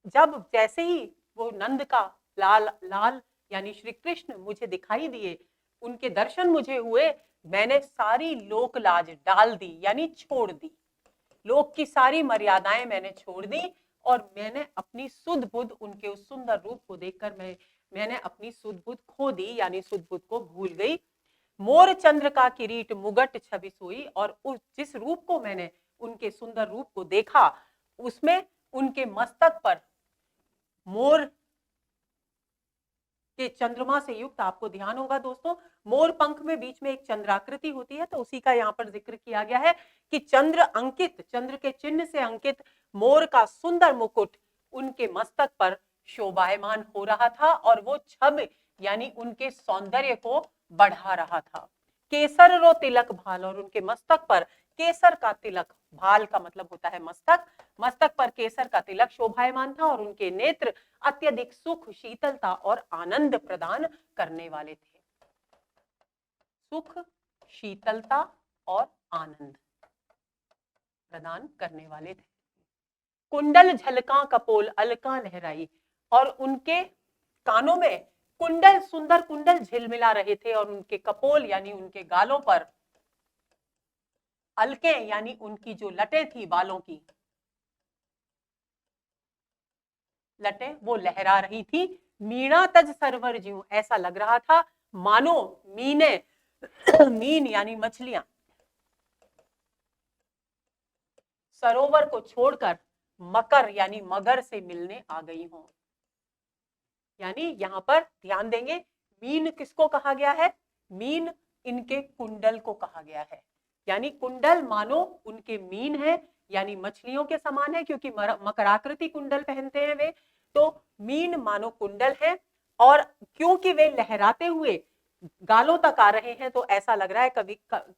जब जैसे ही वो नंद का लाल लाल यानी श्री कृष्ण मुझे दिखाई दिए, उनके दर्शन मुझे हुए, मैंने सारी लोक लाज डाल दी यानी छोड़ दी, लोक की सारी मर्यादाएं मैंने छोड़ दी और मैंने अपनी सुध बुध, उनके उस सुंदर रूप को देखकर मैंने अपनी सुध बुध खो दी यानी सुध बुध को भूल गई। मोर चंद्र का किरीट मुगट छवि सोई, और उस जिस रूप को मैंने, उनके सुंदर रूप को देखा, उसमें उनके मस्तक पर मोर के चंद्रमा से युक्त, आपको ध्यान होगा दोस्तों, मोर पंख में बीच में एक चंद्राकृति होती है, तो उसी का यहाँ पर जिक्र किया गया है कि चंद्र अंकित, चंद्र के चिन्ह से अंकित मोर का सुंदर मुकुट उनके मस्तक पर शोभायमान हो रहा था और वो छब यानी उनके सौंदर्य को बढ़ा रहा था। केसर रो तिलक भाल, और उनके मस्तक पर केसर का तिलक, भाल का मतलब होता है मस्तक, मस्तक पर केसर का तिलक शोभायमान था और उनके नेत्र अत्यधिक सुख, शीतलता और आनंद प्रदान करने वाले थे। सुख, शीतलता और आनंद प्रदान करने वाले थे। कुंडल झलका कपोल अलका लहराई, और उनके कानों में कुंडल, सुंदर कुंडल झिलमिला रहे थे और उनके कपोल यानी उनके गालों पर अलके यानी उनकी जो लटें थी, बालों की लटें, वो लहरा रही थी। मीणा तज सरवर ज्यों, ऐसा लग रहा था मानो मीने मीन यानी मछलियां सरोवर को छोड़कर मकर यानी मगर से मिलने आ गई हों। यानी यहां पर ध्यान देंगे, मीन किसको कहा गया है? मीन इनके कुंडल को कहा गया है, यानी कुंडल मानो उनके मीन है यानी मछलियों के समान है, क्योंकि मकराकृति कुंडल पहनते हैं वे, तो मीन मानो कुंडल है। और क्योंकि वे लहराते हुए गालों तक आ रहे हैं, तो ऐसा लग रहा है,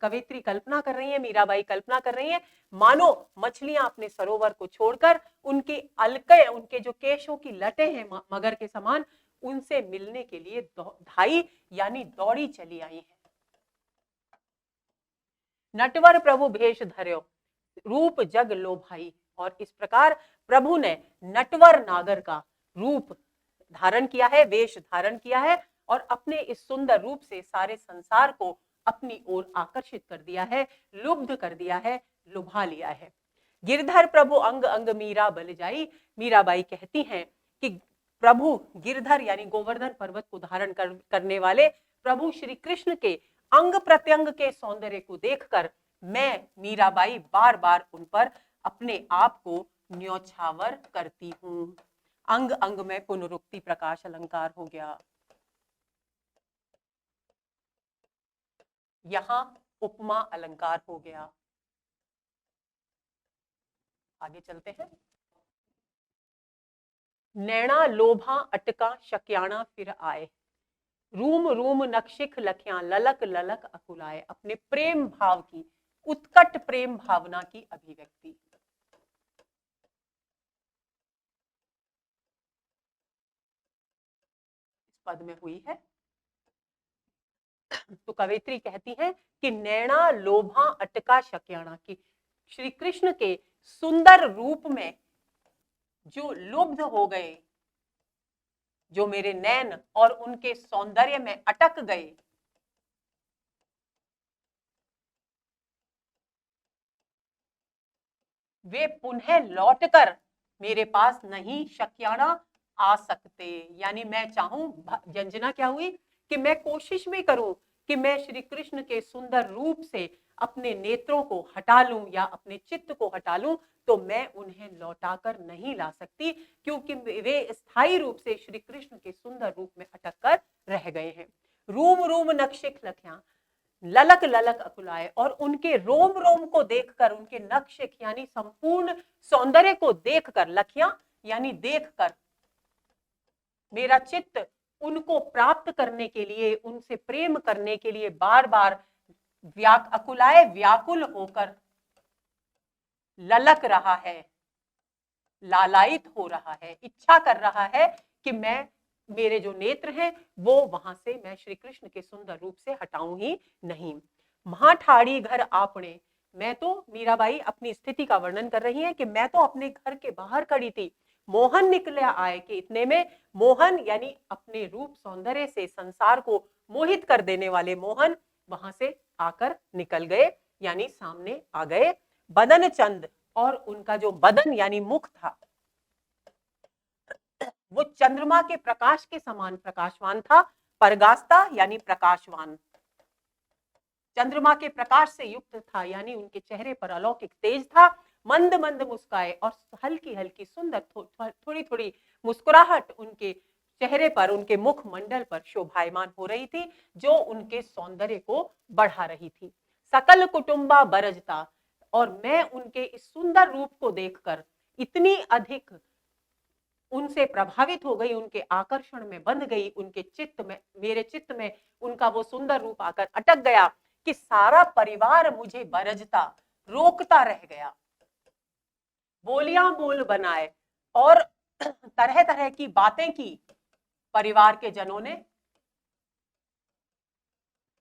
कवित्री कल्पना कर रही है, मीराबाई कल्पना कर रही है, मानो मछलियां अपने सरोवर को छोड़कर उनकी अलके, उनके जो केशों की लटें हैं मगर के समान, उनसे मिलने के लिए धाई यानी दौड़ी चली आई है। नटवर प्रभु भेष धर्यो रूप जग लोभाई, और इस प्रकार प्रभु ने नटवर नागर का रूप धारण किया है, वेश धारण किया है, और अपने इस सुंदर रूप से सारे संसार को अपनी ओर आकर्षित कर दिया है, लुब्ध कर दिया है, लुभा लिया है। गिरधर प्रभु अंग अंग मीरा बल जाई, मीराबाई कहती हैं कि प्रभु गिरधर यानी गोवर्धन पर्वत को धारण करने वाले प्रभु श्री कृष्ण के अंग प्रत्यंग के सौंदर्य को देखकर मैं मीराबाई बार बार उन पर अपने आप को न्योछावर करती हूं। अंग अंग में पुनरुक्ति प्रकाश अलंकार हो गया। यहां उपमा अलंकार हो गया। आगे चलते हैं। नैना लोभा अटका शक्याना फिर आए, रूम रूम नक्शिख लखियां ललक ललक अकुलाए, अपने प्रेम भाव की, उत्कट प्रेम भावना की अभिव्यक्ति। इस पद में हुई है। तो कवित्री कहती है कि नैना लोभा अटका शक्याना, की श्री कृष्ण के सुंदर रूप में जो लुब्ध हो गए, जो मेरे नैन और उनके सौंदर्य में अटक गए, वे पुनः लौटकर मेरे पास नहीं शक्याना आ सकते। यानी मैं चाहूं, व्यंजना क्या हुई कि मैं कोशिश भी करूं कि मैं श्री कृष्ण के सुंदर रूप से अपने नेत्रों को हटा लूं या अपने चित्त को हटा लूं तो मैं उन्हें लौटाकर नहीं ला सकती, क्योंकि वे स्थायी रूप से श्री कृष्ण के सुंदर रूप में अटक कर रह गए हैं। रूम रूम नक्शिख लखियां, ललक ललक अकुलाए, और उनके रोम रोम को देखकर, उनके नक्शिख यानी संपूर्ण सौंदर्य को देखकर, लखियां यानी देखकर मेरा चित्त उनको प्राप्त करने के लिए, उनसे प्रेम करने के लिए बार बार अकुलाए, व्याकुल होकर ललक रहा है, लालायित हो रहा है, इच्छा कर रहा है कि मैं, मेरे जो नेत्र हैं वो वहां से मैं श्री कृष्ण के सुंदर रूप से हटाऊं ही नहीं। महाठाड़ी घर आपने, मैं तो, मीराबाई अपनी स्थिति का वर्णन कर रही है कि मैं तो अपने घर के बाहर खड़ी थी, मोहन निकले आए कि इतने में, मोहन यानी अपने रूप सौंदर्य से संसार को मोहित कर देने वाले मोहन वहां से आकर निकल गए, यानी सामने आ गए। बदन चंद, और उनका जो बदन यानी मुख था वो चंद्रमा के प्रकाश के समान प्रकाशवान था। परगास्ता यानी प्रकाशवान, चंद्रमा के प्रकाश से युक्त था, यानी उनके चेहरे पर अलौकिक तेज था। मंद मंद मुस्काए, और हल्की हल्की सुंदर थोड़ी थोड़ी मुस्कुराहट उनके चेहरे पर, उनके मुख मंडल पर शोभायमान हो रही थी, जो उनके सौंदर्य को बढ़ा रही थी। सकल कुटुंबा बरजता, और मैं उनके इस सुंदर रूप को देखकर इतनी अधिक उनसे प्रभावित हो गई, उनके आकर्षण में बंध गई, उनके चित्त में, मेरे चित्त में उनका वो सुंदर रूप आकर अटक गया कि सारा परिवार मुझे बरजता, रोकता रह गया। बोलियां बोल बनाए, और तरह तरह की बातें की परिवार के जनों ने,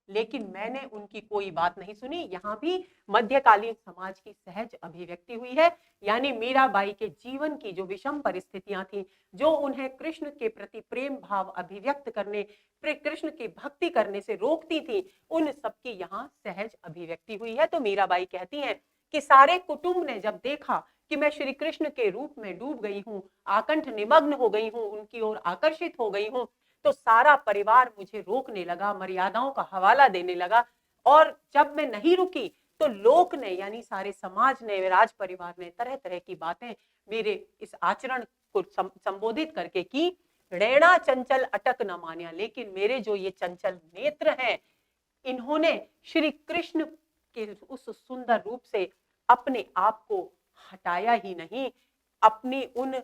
लेकिन मैंने उनकी कोई बात नहीं सुनी। यहां भी मध्यकालीन समाज की सहज अभिव्यक्ति हुई है, यानी मीराबाई के जीवन की जो विषम परिस्थितियां थी, जो उन्हें कृष्ण के प्रति प्रेम भाव अभिव्यक्त करने, कृष्ण की भक्ति करने से रोकती थी, उन सबकी यहाँ सहज अभिव्यक्ति हुई है। तो मीराबाई कहती हैं कि सारे कुटुंब ने जब देखा कि मैं श्री कृष्ण के रूप में डूब गई हूँ, आकंठ निमग्न हो गई हूँ, उनकी ओर आकर्षित हो गई हूँ, तो सारा परिवार मुझे रोकने लगा, मर्यादाओं का हवाला देने लगा। और जब मैं नहीं रुकी तो लोक ने, यानी सारे समाज ने, राज परिवार ने तरह तरह की बातें मेरे इस आचरण को संबोधित करके की। रैना चंचल अटक न मान्या, लेकिन मेरे जो ये चंचल नेत्र हैं, इन्होंने श्री कृष्ण के उस सुंदर रूप से अपने आप को हटाया ही नहीं, अपनी उन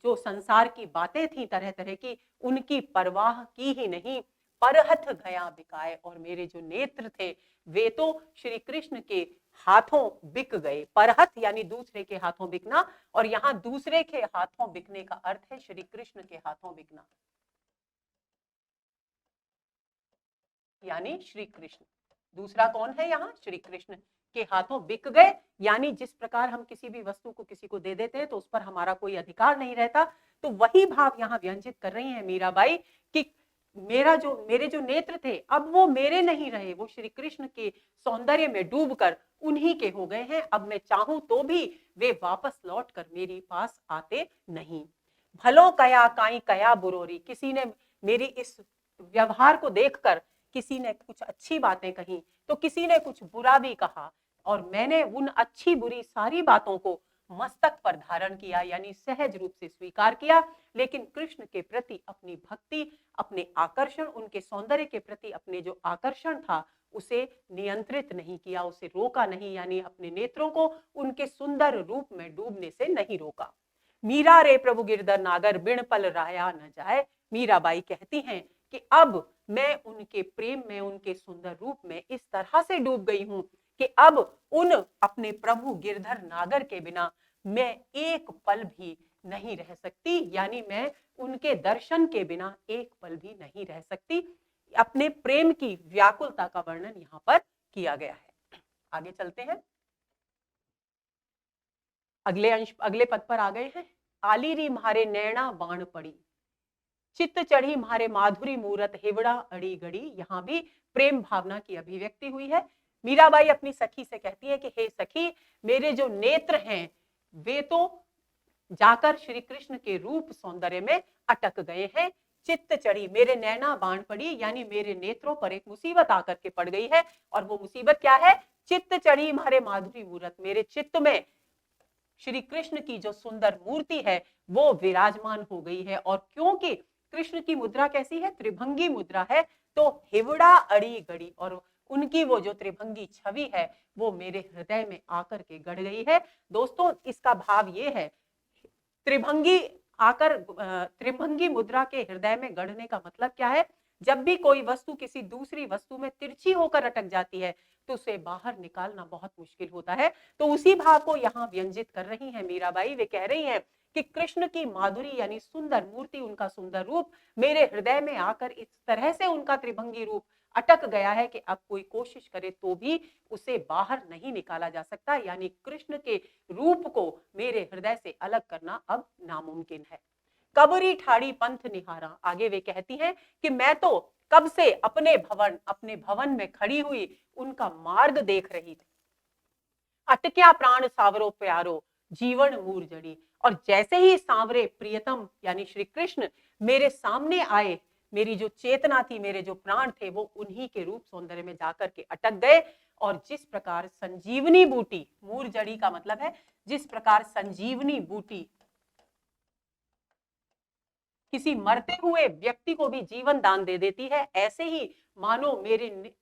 जो संसार की बातें थी तरह तरह की, उनकी परवाह की ही नहीं। परहथ गया बिकाए, और मेरे जो नेत्र थे वे तो श्री कृष्ण के हाथों बिक गए। परहथ यानी दूसरे के हाथों बिकना, और यहाँ दूसरे के हाथों बिकने का अर्थ है श्री कृष्ण के हाथों बिकना, यानी श्री कृष्ण। दूसरा कौन है यहाँ? श्री कृष्ण के हाथों बिक गए, यानी जिस प्रकार हम किसी भी वस्तु को किसी को दे देते हैं तो उस पर हमारा कोई अधिकार नहीं रहता, तो वही भाव यहाँ व्यंजित कर रही हैं मीराबाई कि मेरे जो नेत्र थे अब वो मेरे नहीं रहे, वो श्री कृष्ण के सौंदर्य में डूबकर उन्हीं के हो गए हैं। अब मैं चाहूं तो भी वे वापस लौट कर मेरे पास आते नहीं। भलो कया काई कया बुरोरी, किसी ने मेरी इस व्यवहार को देखकर किसी ने कुछ अच्छी बातें कही तो किसी ने कुछ बुरा भी कहा, और मैंने उन अच्छी बुरी सारी बातों को मस्तक पर धारण किया, यानी सहज रूप से स्वीकार किया। लेकिन कृष्ण के प्रति अपनी भक्ति, अपने आकर्षण, उनके सौंदर्य के प्रति अपने जो आकर्षण था उसे नियंत्रित नहीं किया, उसे रोका नहीं, यानी अपने नेत्रों को उनके सुंदर रूप में डूबने से नहीं रोका। मीरा रे प्रभु गिरधर नागर बिन पल राया न जाए, मीराबाई कहती हैं कि अब मैं उनके प्रेम में, उनके सुंदर रूप में इस तरह से डूब गई हूं कि अब उन अपने प्रभु गिरधर नागर के बिना मैं एक पल भी नहीं रह सकती, यानी मैं उनके दर्शन के बिना एक पल भी नहीं रह सकती। अपने प्रेम की व्याकुलता का वर्णन यहाँ पर किया गया है। आगे चलते हैं, अगले पद पर आ गए हैं। आली री म्हारे नैना बाण पड़ी, चित्त चढ़ी म्हारे माधुरी मूरत हिवड़ा अड़ी गड़ी। यहाँ भी प्रेम भावना की अभिव्यक्ति हुई है। मीराबाई अपनी सखी से कहती है कि हे सखी, मेरे जो नेत्र हैं वे तो जाकर श्री कृष्ण के रूप सौंदर्य में अटक गए हैं। चित्त चढ़ी, मेरे नैना बाण पड़ी, यानी मेरे नेत्रों पर एक मुसीबत आकर के पड़ गई है, और वो मुसीबत क्या है? चित्त चढ़ी मारे माधुरी मूरत, मेरे चित्त में श्री कृष्ण की जो सुंदर मूर्ति है वो विराजमान हो गई है। और क्योंकि कृष्ण की मुद्रा कैसी है, त्रिभंगी मुद्रा है, तो हिवड़ा अड़ी गड़ी, और उनकी वो जो त्रिभंगी छवि है वो मेरे हृदय में आकर के गड़ गई है। दोस्तों, इसका भाव ये है, त्रिभंगी आकर त्रिभंगी मुद्रा के हृदय में गढ़ने का मतलब क्या है, जब भी कोई वस्तु किसी दूसरी वस्तु में तिरछी होकर अटक जाती है तो उसे बाहर निकालना बहुत मुश्किल होता है। तो उसी भाव को यहाँ व्यंजित कर रही हैं मीराबाई। वे कह रही हैं कि कृष्ण की माधुरी यानी सुंदर मूर्ति, उनका सुंदर रूप मेरे हृदय में आकर इस तरह से उनका त्रिभंगी रूप अटक गया है कि अब कोई कोशिश करे तो भी उसे बाहर नहीं निकाला जा सकता। यानी कृष्ण के रूप को मेरे हृदय से अलग करना अब नामुमकिन है। कबरी ठाड़ी पंथ निहारा, आगे वे कहती हैं कि मैं तो कब से अपने भवन में खड़ी हुई उनका मार्ग देख रही थी। अटक्या प्राण सावरो प्यारो, जीवन मूर जड़ी, और जैसे ही सांवरे प्रियतम यानी श्री कृष्ण मेरे सामने आए, मेरी जो चेतना थी, मेरे जो प्राण थे, वो उन्हीं के रूप सौंदर्य में जाकर के अटक गए। और जिस प्रकार संजीवनी बूटी, मूर जड़ी का मतलब है जिस प्रकार संजीवनी बूटी किसी मरते हुए व्यक्ति को भी जीवन दान दे देती है, ऐसे ही मानो मेरे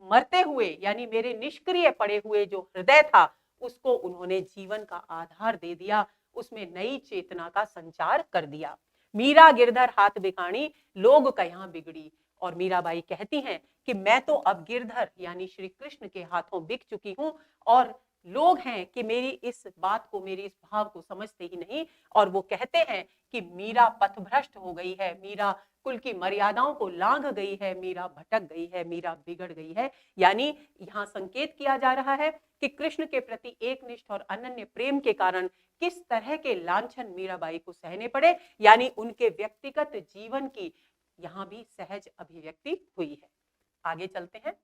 मरते हुए यानी मेरे निष्क्रिय पड़े हुए जो हृदय था उसको उन्होंने जीवन का आधार दे दिया, उसमें नई चेतना का संचार कर दिया। मीरा गिरधर हाथ बिकाणी, लोग कहाँ बिगड़ी। और मीराबाई कहती हैं कि मैं तो अब गिरधर यानी श्री कृष्ण के हाथों बिक चुकी हूं, और लोग हैं कि मेरी इस बात को, मेरी इस भाव को समझते ही नहीं, और वो कहते हैं कि मीरा पथभ्रष्ट हो गई है, मीरा कुल की मर्यादाओं को लांघ गई है, मीरा भटक गई है, मीरा बिगड़ गई है। यानी यहाँ संकेत किया जा रहा है कि कृष्ण के प्रति एकनिष्ठ और अनन्य प्रेम के कारण किस तरह के लांछन मीराबाई को सहने पड़े, यानी उनके व्यक्तिगत जीवन की यहाँ भी सहज अभिव्यक्ति हुई है। आगे चलते हैं,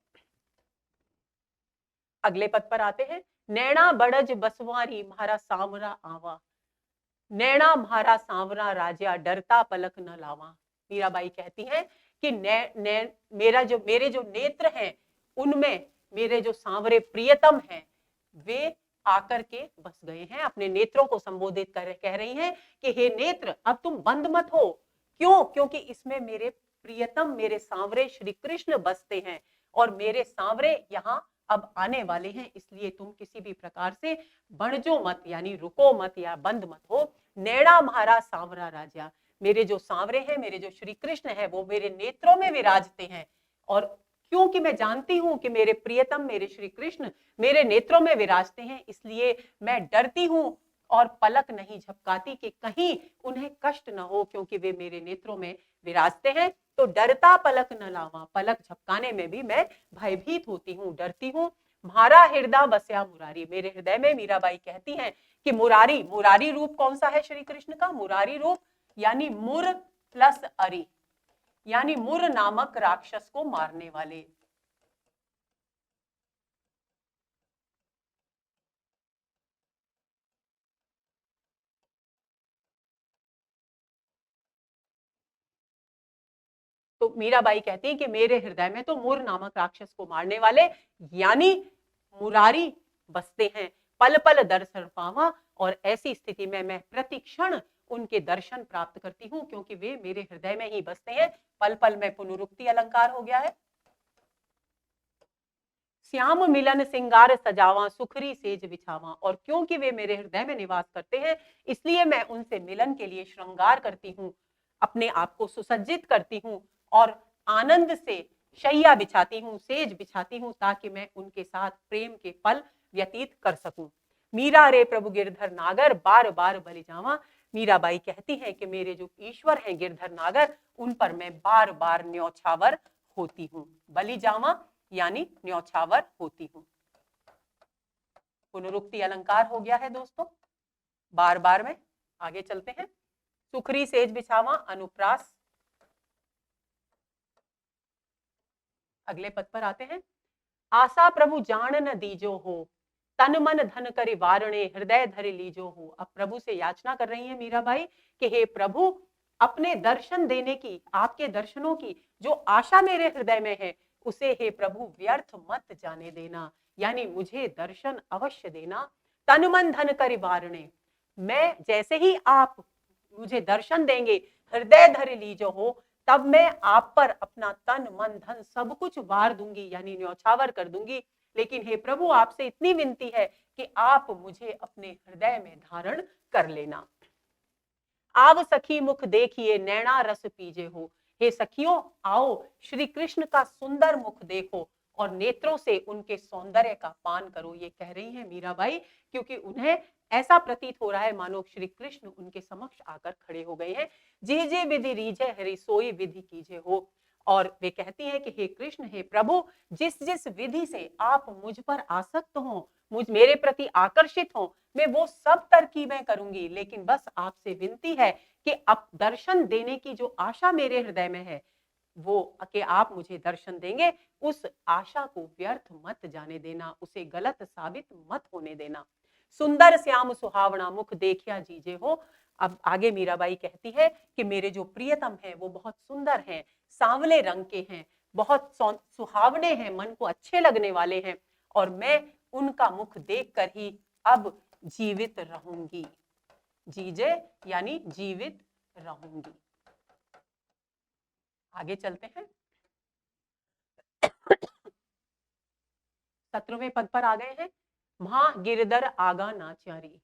अगले पद पर आते हैं। नैना बड़ज बसवारी म्हारा सांवरा आवा, नैना म्हारा सांवरा राजा डरता पलक न लावा। मीराबाई कहती हैं कि मेरे जो नेत्र हैं उनमें मेरे जो सांवरे प्रियतम हैं वे आकर के बस गए हैं। अपने नेत्रों को संबोधित कर कह रही हैं कि हे नेत्र, अब तुम बंद मत हो। क्यों? क्योंकि इसमें मेरे प्रियतम, मेरे सांवरे श्री कृष्ण बसते हैं, और मेरे सांवरे यहाँ अब आने वाले हैं, इसलिए तुम किसी भी प्रकार से बढ़जो मत, यानी रुको मत या बंद मत हो। नैना म्हारा सांवरा राजा, मेरे जो सांवरे हैं, मेरे जो श्री कृष्ण है, वो मेरे नेत्रों में विराजते हैं, और क्योंकि मैं जानती हूं कि मेरे प्रियतम, मेरे श्री कृष्ण मेरे नेत्रों में विराजते हैं, इसलिए मैं डरती हूं और पलक नहीं झपकाती कि कहीं उन्हें कष्ट न हो, क्योंकि वे मेरे नेत्रों में विराजते हैं। तो डरता पलक न लावा, पलक झपकाने में भी मैं भयभीत होती हूँ, डरती हूँ। म्हारा हृदय बसया मुरारी, मेरे हृदय में मीराबाई कहती हैं कि मुरारी, मुरारी रूप कौन सा है श्री कृष्ण का? मुरारी रूप यानी मुर प्लस अरी, यानी मुर नामक राक्षस को मारने वाले। तो मीराबाई कहती है कि मेरे हृदय में तो मुर नामक राक्षस को मारने वाले यानी मुरारी बसते हैं। पल पल दर्शन पावा, और ऐसी स्थिति में मैं प्रतिक्षण उनके दर्शन प्राप्त करती हूँ, क्योंकि वे मेरे हृदय में ही बसते हैं। पल पल में पुनरुक्ति अलंकार हो गया है। श्याम मिलन सिंगार सजावा, सुखरी सेज बिछावा, और क्योंकि वे मेरे हृदय में निवास करते हैं इसलिए मैं उनसे मिलन के लिए श्रृंगार करती हूँ, अपने आप को सुसज्जित करती हूँ और आनंद से शैया बिछाती हूँ, सेज बिछाती हूँ, ताकि मैं उनके साथ प्रेम के पल व्यतीत कर सकूं। मीरा रे प्रभु गिरधर नागर, बार बार बलि जावा। मीराबाई कहती हैं कि मेरे जो ईश्वर हैं गिरधर नागर, उन पर मैं बार बार न्यौछावर होती हूँ। बलि जावा यानी न्यौछावर होती हूँ। पुनरुक्ति अलंकार हो गया है दोस्तों, बार बार में। आगे चलते हैं। सुखरी सेज बिछावा, अनुप्रास। अगले पद पर आते हैं। आशा प्रभु जान न दीजो हो, तन मन धन करि वारणे, हृदय धरि लीजो हो। अब प्रभु से याचना कर रही है मीराबाई कि हे प्रभु, अपने दर्शन देने की, आपके दर्शनों की जो आशा मेरे हृदय में है, उसे हे प्रभु व्यर्थ मत जाने देना। यानी मुझे दर्शन अवश्य देना। तन मन धन कर वारणे, मैं जैसे ही आप मुझे दर्शन देंगे, हृदय धर लीजो हो, तब मैं आप पर अपना तन मन धन सब कुछ वार दूंगी, यानी न्यौछावर कर दूंगी। लेकिन हे प्रभु, आपसे इतनी विनती है कि आप मुझे अपने हृदय में धारण कर लेना। आव सखी मुख देखिए नैना रस पीजे हो, हे सखियों आओ श्री कृष्ण का सुंदर मुख देखो और नेत्रों से उनके सौंदर्य का पान करो। ये कह रही हैं मीराबाई, क्योंकि उन्हें ऐसा प्रतीत हो रहा है मानो श्री कृष्ण उनके समक्ष आकर खड़े हो गए हैं। जे जे विधि रीझे हरि सोई विधि कीजे हो। और वे कहती हैं कि हे कृष्ण, हे प्रभु, जिस जिस विधि से आप मुझ पर आसक्त हो, मेरे प्रति आकर्षित हो, मैं वो सब तरकीबें करूंगी। लेकिन बस आपसे विनती है कि अब दर्शन देने की जो आशा मेरे हृदय में है, वो कि आप मुझे दर्शन देंगे, उस आशा को व्यर्थ मत जाने देना, उसे गलत साबित मत होने देना। सुंदर श्याम सुहावना मुख देखिया जीजे हो। अब आगे मीराबाई कहती है कि मेरे जो प्रियतम हैं वो बहुत सुंदर हैं, सांवले रंग के हैं, बहुत सुहावने हैं, मन को अच्छे लगने वाले हैं, और मैं उनका मुख देखकर ही अब जीवित रहूंगी। जीजे यानी जीवित रहूंगी। आगे चलते हैं। 17वें पद पर आ गए हैं। मां गिरधर आगा नाचारी।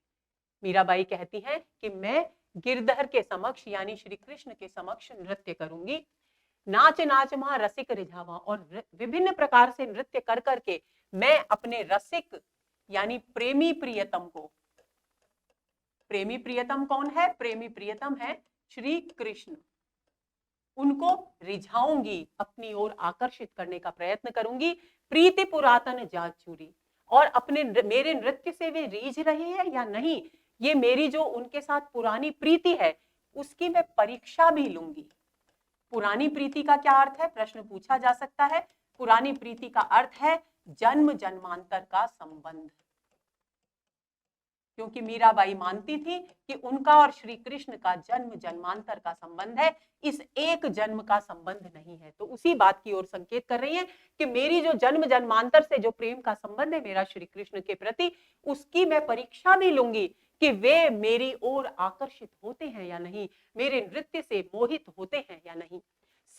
मीराबाई कहती है कि मैं गिरधर के समक्ष यानी श्री कृष्ण के समक्ष नृत्य करूंगी। नाच नाच मां रसिक रिझावा, और विभिन्न प्रकार से नृत्य कर करके मैं अपने रसिक यानी प्रेमी प्रियतम को, प्रेमी प्रियतम कौन है? प्रेमी प्रियतम है श्री कृष्ण, उनको रिझाऊंगी, अपनी ओर आकर्षित करने का प्रयत्न करूंगी। प्रीति पुरातन जात चूरी, और अपने मेरे नृत्य से वे रीझ रहे हैं या नहीं, ये मेरी जो उनके साथ पुरानी प्रीति है उसकी मैं परीक्षा भी लूंगी। पुरानी प्रीति का क्या अर्थ है? प्रश्न पूछा जा सकता है। पुरानी प्रीति का अर्थ है जन्म जन्मांतर का संबंध, क्योंकि मीराबाई मानती थी कि उनका और श्री कृष्ण का जन्म जन्मांतर का संबंध है, इस एक जन्म का संबंध नहीं है। तो उसी बात की ओर संकेत कर रही हैं कि मेरी जो जन्म जन्मांतर से जो प्रेम का संबंध है मेरा श्री कृष्ण के प्रति, उसकी मैं परीक्षा भी लूंगी कि वे मेरी ओर आकर्षित होते हैं या नहीं, मेरे नृत्य से मोहित होते हैं या नहीं।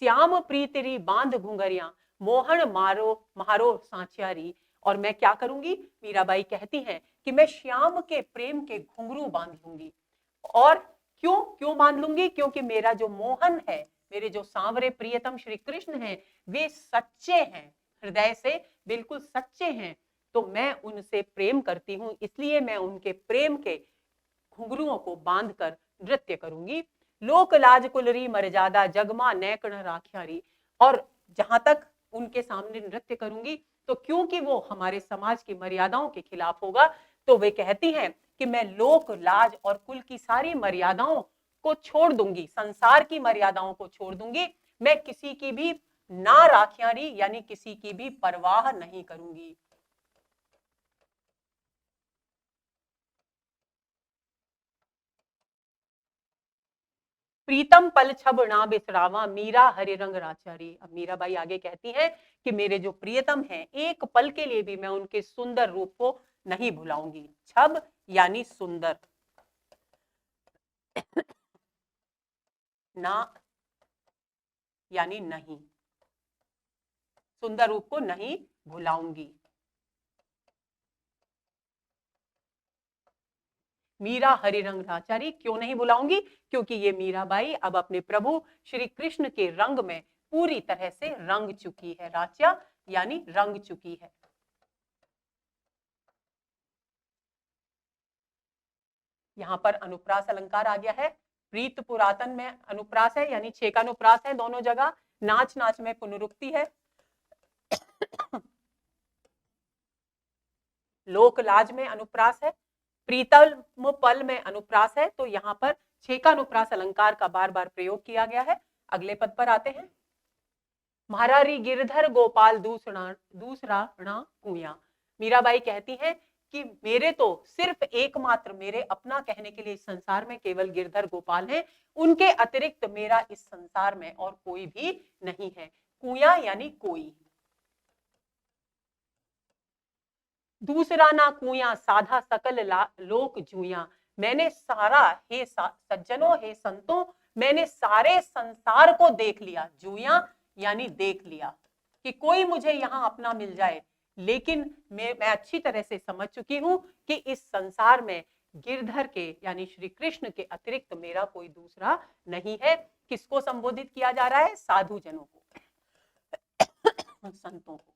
श्याम प्रीतिरी बांध घुंघरिया, मोहन मारो मारो सांचियारी, और मैं क्या करूंगी? मीराबाई कहती हैं कि मैं श्याम के प्रेम के घुंघरू बांध लूंगी। और क्यों बांध लूंगी? क्योंकि मेरा जो मोहन है, मेरे जो सांवरे प्रियतम श्री कृष्ण हैं, वे सच्चे हैं, हृदय से बिल्कुल सच्चे हैं, तो मैं उनसे प्रेम करती हूं, इसलिए मैं उनके प्रेम के घुंघरुओं को बांधकर नृत्य करूंगी। लोक लाज कुलरी मर्यादा जगमा नैकण राखियारी, और जहां तक उनके सामने नृत्य करूंगी तो क्योंकि वो हमारे समाज की मर्यादाओं के खिलाफ होगा, तो वे कहती हैं कि मैं लोक लाज और कुल की सारी मर्यादाओं को छोड़ दूंगी, संसार की मर्यादाओं को छोड़ दूंगी, मैं किसी की भी ना राखियारी यानी किसी की भी परवाह नहीं करूंगी। प्रीतम पल छब ना बिसरावा मीरा हरि रंग राचारी। अब मीराबाई आगे कहती है कि मेरे जो प्रियतम हैं, एक पल के लिए भी मैं उनके सुंदर रूप को नहीं भुलाऊंगी। छब यानी सुंदर, ना यानी नहीं, सुंदर रूप को नहीं भुलाऊंगी। मीरा हरि रंग राचारी क्यों नहीं बुलाऊंगी? क्योंकि ये मीराबाई अब अपने प्रभु श्री कृष्ण के रंग में पूरी तरह से रंग चुकी है। राचा यानी रंग चुकी है। यहां पर अनुप्रास अलंकार आ गया है। प्रीत पुरातन में अनुप्रास है यानी छेकानुप्रास है दोनों जगह। नाच नाच में पुनरुक्ति है। लोक लाज में अनुप्रास है। प्रीतम पल में अनुप्रास है। तो यहाँ पर छेकानुप्रास अलंकार का बार बार प्रयोग किया गया है। अगले पद पर आते हैं। महारारी गिरधर गोपाल दूसरा कुया। मीराबाई कहती है कि मेरे तो सिर्फ एकमात्र मेरे अपना कहने के लिए इस संसार में केवल गिरधर गोपाल हैं, उनके अतिरिक्त मेरा इस संसार में और कोई भी नहीं है। कुया यानी कोई। दूसरा ना कूया साधा सकल लोक जूया। मैंने सारा, हे सज्जनों, हे संतों, मैंने सारे संसार को देख लिया। जूया यानी देख लिया कि कोई मुझे यहां अपना मिल जाए, लेकिन मैं अच्छी तरह से समझ चुकी हूं कि इस संसार में गिरधर के यानी श्री कृष्ण के अतिरिक्त मेरा कोई दूसरा नहीं है। किसको संबोधित किया जा रहा है? साधु जनों को, संतों को।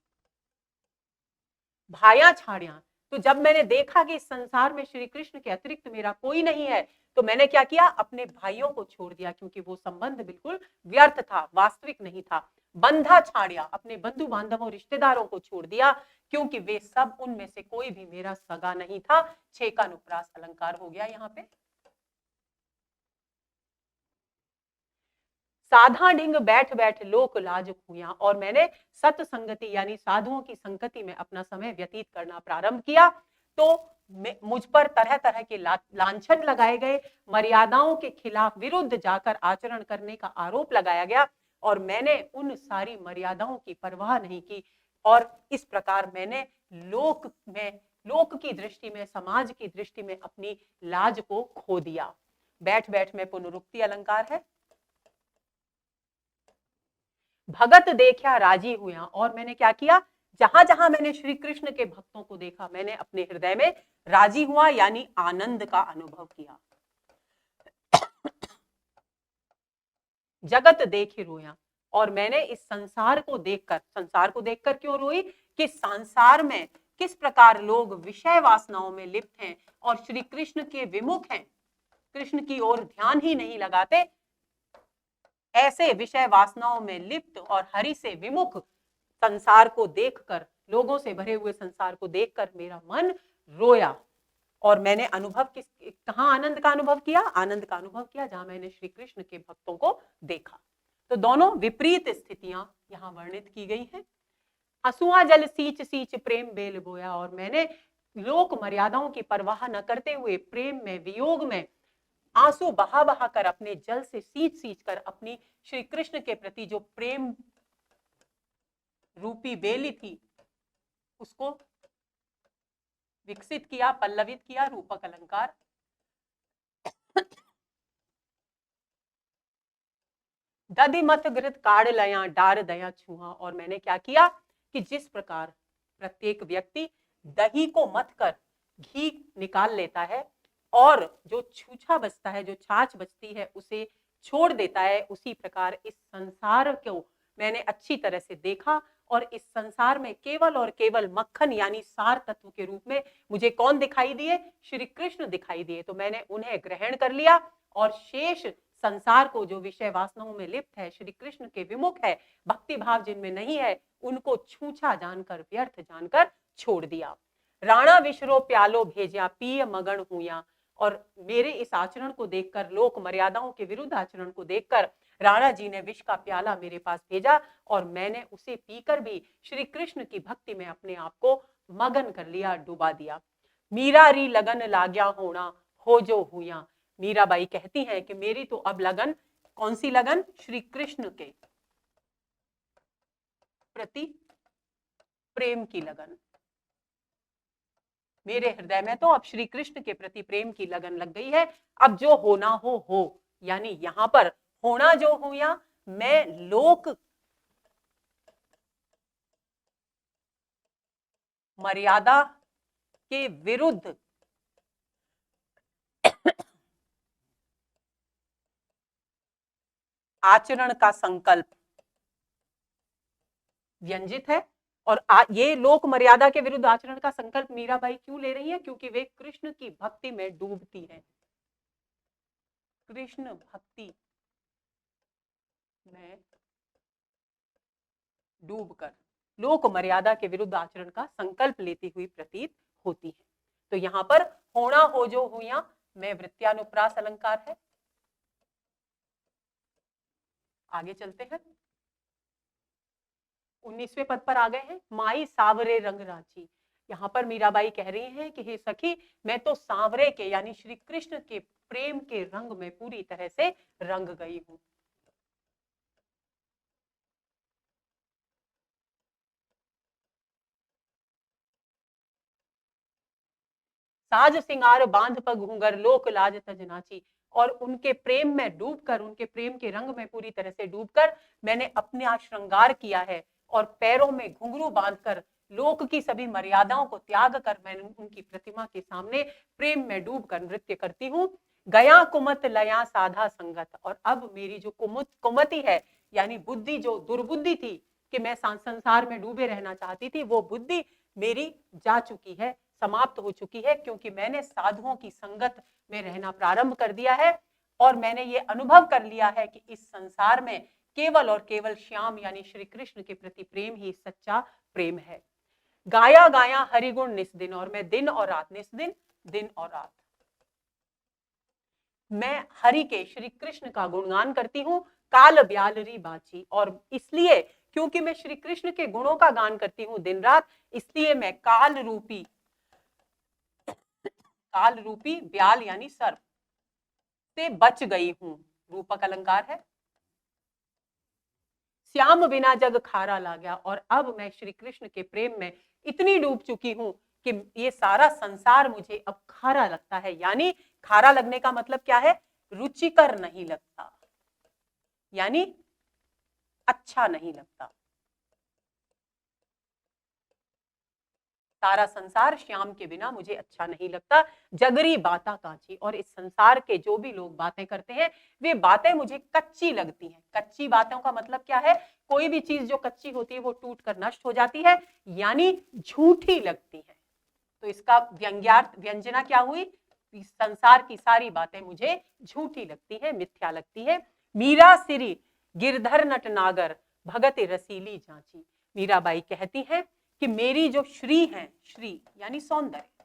भाया छाड़िया, तो जब मैंने देखा कि इस संसार में श्री कृष्ण के अतिरिक्त मेरा कोई नहीं है, तो मैंने क्या किया? अपने भाइयों को छोड़ दिया, क्योंकि वो संबंध बिल्कुल व्यर्थ था, वास्तविक नहीं था। बंधा छाड़िया, अपने बंधु बांधवों रिश्तेदारों को छोड़ दिया, क्योंकि वे सब, उनमें से कोई भी मेरा सगा नहीं था। 6 का अनुप्रास अलंकार हो गया यहाँ पे। साधा ढिंग बैठ बैठ लोक लाज खुया, और मैंने सत्संगति यानी साधुओं की संगति में अपना समय व्यतीत करना प्रारंभ किया। तो मुझ पर तरह तरह के लांछन लगाए गए, मर्यादाओं के खिलाफ विरुद्ध जाकर आचरण करने का आरोप लगाया गया, और मैंने उन सारी मर्यादाओं की परवाह नहीं की। और इस प्रकार मैंने लोक की दृष्टि में, समाज की दृष्टि में अपनी लाज को खो दिया। बैठ बैठ में पुनरुक्ति अलंकार है। भगत देखा राजी हुआ, और मैंने क्या किया? जहां जहां मैंने श्री कृष्ण के भक्तों को देखा, मैंने अपने हृदय में राजी हुआ यानी आनंद का अनुभव किया। जगत देख ही रोया, और मैंने इस संसार को देखकर क्यों रोई? कि संसार में किस प्रकार लोग विषय वासनाओं में लिप्त हैं और श्री कृष्ण के विमुख हैं, कृष्ण की ओर ध्यान ही नहीं लगाते। ऐसे विषय वासनाओं में लिप्त और हरि से विमुख संसार को देखकर, लोगों से भरे हुए संसार को देखकर मेरा मन रोया। और मैंने कहां आनंद का अनुभव किया? आनंद का अनुभव किया जहां मैंने श्री कृष्ण के भक्तों को देखा। तो दोनों विपरीत स्थितियां यहां वर्णित की गई हैं। असुआ जल सींच सींच प्रेम बेल बोया, और मैंने लोक मर्यादाओं की परवाह न करते हुए प्रेम में, वियोग में आंसू बहा बहा कर, अपने जल से सींच सींच कर अपनी श्री कृष्ण के प्रति जो प्रेम रूपी बेली थी उसको विकसित किया, पल्लवित किया। रूपक अलंकार। दधि मत घृत काढ़ लया डार दया छुआ, और मैंने क्या किया? कि जिस प्रकार प्रत्येक व्यक्ति दही को मत कर घी निकाल लेता है, और जो छूछा बचता है, जो छाछ बचती है, उसे छोड़ देता है, उसी प्रकार इस संसार को मैंने अच्छी तरह से देखा, और इस संसार में केवल और केवल मक्खन यानी सार तत्व के रूप में मुझे कौन दिखाई दिए? श्री कृष्ण दिखाई दिए। तो मैंने उन्हें ग्रहण कर लिया, और शेष संसार को, जो विषय वासनाओं में लिप्त है, श्री कृष्ण के विमुख है, भक्ति भाव जिनमें नहीं है, उनको छूछा जानकर, व्यर्थ जानकर छोड़ दिया। राणा विश्रो प्यालो भेजा पिय मगन हुआ, और मेरे इस आचरण को देखकर, लोक मर्यादाओं के विरुद्ध आचरण को देखकर राणा जी ने विष का प्याला मेरे पास भेजा, और मैंने उसे पीकर भी श्री कृष्ण की भक्ति में अपने आप को मगन कर लिया, डुबा दिया। मीरा री लगन लाग्या होना हो जो हुआ। मीराबाई कहती हैं कि मेरी तो अब लगन, कौन सी लगन? श्री कृष्ण के प्रति प्रेम की लगन। मेरे हृदय में तो अब श्री कृष्ण के प्रति प्रेम की लगन लग गई है। अब जो होना हो, यानी यहां पर होना जो हुआ, मैं लोक मर्यादा के विरुद्ध आचरण का संकल्प व्यंजित है। और ये लोक मर्यादा के विरुद्ध आचरण का संकल्प मीराबाई क्यों ले रही है? क्योंकि वे कृष्ण की भक्ति में डूबती है। कृष्ण भक्ति में डूबकर लोक मर्यादा के विरुद्ध आचरण का संकल्प लेती हुई प्रतीत होती है। तो यहां पर होना हो जो हुआ में वृत्यानुप्रास अलंकार है। आगे चलते हैं। 19वें पद पर आ गए हैं। माई सावरे रंग रांची। यहाँ पर मीराबाई कह रही हैं कि हे सखी, मैं तो सांवरे के यानी श्री कृष्ण के प्रेम के रंग में पूरी तरह से रंग गई हूं। साज सिंगार बांध पग घूंगर लोक लाज तज नाची। और उनके प्रेम में डूबकर, उनके प्रेम के रंग में पूरी तरह से डूबकर मैंने अपना श्रृंगार किया है और पैरों में घुंघरू बांधकर लोक की सभी मर्यादाओं को त्याग कर मैं उनकी प्रतिमा के सामने प्रेम में डूबकर नृत्य करती हूँ। गया कुमत लया साधा संगत। और अब मेरी जो कुमति है यानी बुद्धि, जो दुर्बुद्धि थी कि मैं संसार में डूबे रहना चाहती थी, वो बुद्धि मेरी जा चुकी है, समाप्त हो चुकी है, क्योंकि मैंने साधुओं की संगत में रहना प्रारंभ कर दिया है और मैंने ये अनुभव कर लिया है कि इस संसार में केवल और केवल श्याम यानी श्री कृष्ण के प्रति प्रेम ही सच्चा प्रेम है। गाया गाया हरिगुण निस्दिन। और मैं दिन और रात, निस्दिन दिन और रात, मैं हरि के, श्री कृष्ण का गुणगान करती हूँ। काल ब्यालरी बाची। और इसलिए क्योंकि मैं श्री कृष्ण के गुणों का गान करती हूँ दिन रात, इसलिए मैं काल रूपी ब्याल यानी सर्प से बच गई हूं। रूपक अलंकार है। श्याम बिना जग खारा ला गया। और अब मैं श्री कृष्ण के प्रेम में इतनी डूब चुकी हूं कि ये सारा संसार मुझे अब खारा लगता है। यानी खारा लगने का मतलब क्या है? रुचिकर नहीं लगता, यानी अच्छा नहीं लगता। सारा संसार श्याम के बिना मुझे अच्छा नहीं लगता। जगरी बाता कांची। और इस संसार के जो भी लोग बातें करते हैं वे बातें मुझे कच्ची लगती हैं। कच्ची बातों का मतलब क्या है? कोई भी चीज जो कच्ची होती है वो टूट कर नष्ट हो जाती है, यानी झूठी लगती है। तो इसका व्यंजना क्या हुई? संसार की सारी बातें मुझे झूठी लगती है, मिथ्या लगती है। मीरा सिरी गिरधर नट नागर भगत रसीली जांची। मीराबाई कहती है कि मेरी जो श्री है, श्री यानी सौंदर्य,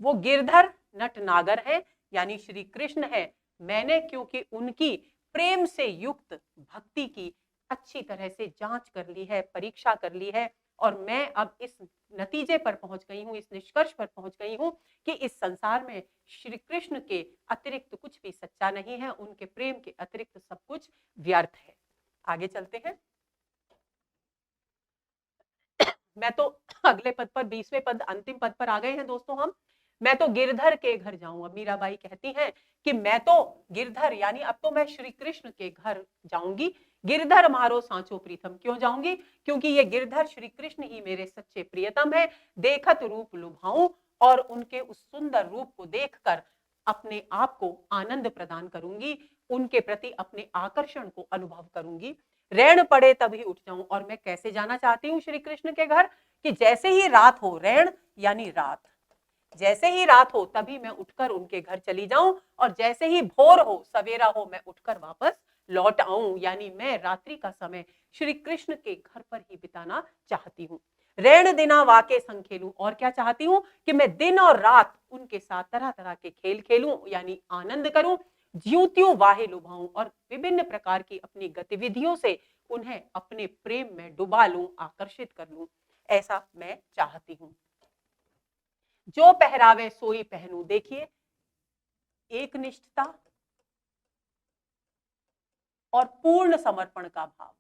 वो गिरधर नट नागर है यानी श्री कृष्ण है। मैंने क्योंकि उनकी प्रेम से युक्त भक्ति की अच्छी तरह से जांच कर ली है, परीक्षा कर ली है, और मैं अब इस नतीजे पर पहुंच गई हूं, इस निष्कर्ष पर पहुंच गई हूं कि इस संसार में श्री कृष्ण के अतिरिक्त कुछ भी सच्चा नहीं है, उनके प्रेम के अतिरिक्त सब कुछ व्यर्थ है। आगे चलते हैं। मैं तो अगले पद पर, 20वें पद, अंतिम पद पर आ गए हैं दोस्तों हम। मैं तो गिरधर के घर जाऊं। अब मीराबाई कहती हैं कि मैं तो गिरधर यानी अब तो मैं श्री कृष्ण के घर जाऊंगी। गिरधर मारो सांचो प्रीतम। क्यों जाऊंगी? क्योंकि ये गिरधर श्री कृष्ण ही मेरे सच्चे प्रियतम है। देखत रूप लुभाऊं और उनके उस सुंदर रूप को देखकर अपने आप को आनंद प्रदान करूंगी, उनके प्रति अपने आकर्षण को अनुभव करूंगी। रैन पड़े तभी उठ जाऊं। और मैं कैसे जाना चाहती हूँ श्री कृष्ण के घर? कि जैसे ही रात हो, रैन यानी रात, जैसे ही रात हो तभी मैं उठकर उनके घर चली जाऊं, और जैसे ही भोर हो, सवेरा हो, मैं उठकर वापस लौट आऊं। यानी मैं रात्रि का समय श्री कृष्ण के घर पर ही बिताना चाहती हूँ। रैन दिना वाके संग खेलूं। और क्या चाहती हूँ? कि मैं दिन और रात उनके साथ तरह तरह के खेल खेलूं, यानी आनंद करूं, ज्यों त्यों वाहे लुभाऊं, और विभिन्न प्रकार की अपनी गतिविधियों से उन्हें अपने प्रेम में डुबा लूं, आकर्षित कर लूं। ऐसा मैं चाहती हूं। जो पहरावे सोई पहनूं। देखिए, एक निष्ठता और पूर्ण समर्पण का भाव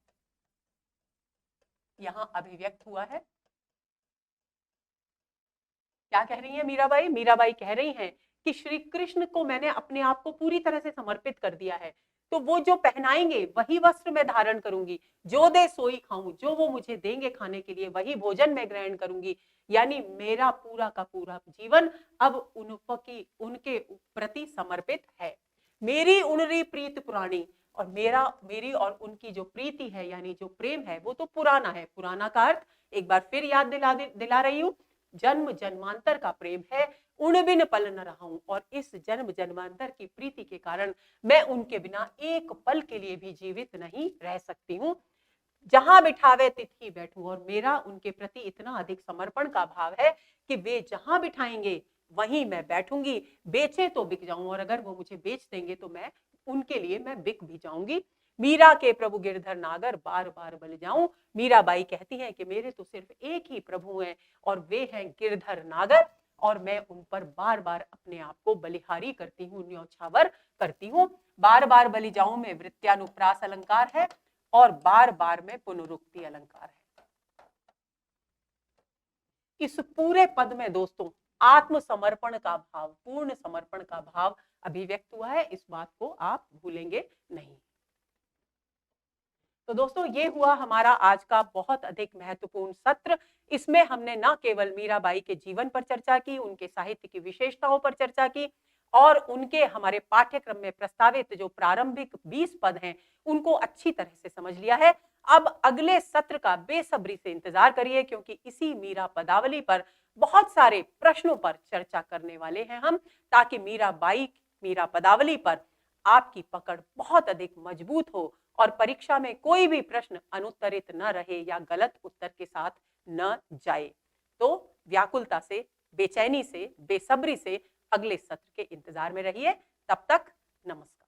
यहां अभिव्यक्त हुआ है। क्या कह रही है मीराबाई? मीराबाई कह रही हैं कि श्री कृष्ण को मैंने अपने आप को पूरी तरह से समर्पित कर दिया है, तो वो जो पहनाएंगे वही वस्त्र मैं धारण करूंगी, जो दे सोई खाऊं, जो वो मुझे देंगे खाने के लिए वही भोजन मैं ग्रहण करूंगी। यानी मेरा पूरा का पूरा जीवन अब उनके प्रति समर्पित है। मेरी उनरी प्रीत पुरानी। और मेरी और उनकी जो प्रीति है यानी जो प्रेम है वो तो पुराना है। पुराना का अर्थ एक बार फिर याद दिला रही हूं, जन्म जन्मांतर का प्रेम है। उन बिन पल न रहूं। और इस जन्म जन्मांतर की प्रीति के कारण मैं उनके बिना एक पल के लिए भी जीवित नहीं रह सकती हूँ। जहां बिठावे तिथि बैठूं। और मेरा उनके प्रति इतना अधिक समर्पण का भाव है कि वे जहां बिठाएंगे वहीं मैं बैठूंगी। बेचे तो बिक जाऊं, और अगर वो मुझे बेच देंगे तो मैं उनके लिए मैं बिक भी जाऊंगी। मीरा के प्रभु गिरधर नागर बार बार बल जाऊं। मीराबाई कहती हैं कि मेरे तो सिर्फ एक ही प्रभु हैं और वे हैं गिरधर नागर, और मैं उन पर बार बार अपने आप को बलिहारी करती हूँ, न्यौछावर करती हूँ। बार बार बलि जाऊं में वृत्यानुप्रास अलंकार है और बार बार में पुनरुक्ति अलंकार है। इस पूरे पद में दोस्तों आत्मसमर्पण का भाव, पूर्ण समर्पण का भाव अभिव्यक्त हुआ है, इस बात को आप भूलेंगे नहीं। तो दोस्तों ये हुआ हमारा आज का बहुत अधिक महत्वपूर्ण सत्र। इसमें हमने न केवल मीराबाई के जीवन पर चर्चा की, उनके साहित्य की विशेषताओं पर चर्चा की और उनके हमारे पाठ्यक्रम में प्रस्तावित जो प्रारंभिक 20 पद हैं उनको अच्छी तरह से समझ लिया है। अब अगले सत्र का बेसब्री से इंतजार करिए, क्योंकि इसी मीरा पदावली पर बहुत सारे प्रश्नों पर चर्चा करने वाले हैं हम, ताकि मीराबाई, मीरा पदावली पर आपकी पकड़ बहुत अधिक मजबूत हो और परीक्षा में कोई भी प्रश्न अनुत्तरित न रहे या गलत उत्तर के साथ न जाए। तो व्याकुलता से, बेचैनी से, बेसब्री से अगले सत्र के इंतजार में रहिए। तब तक नमस्कार।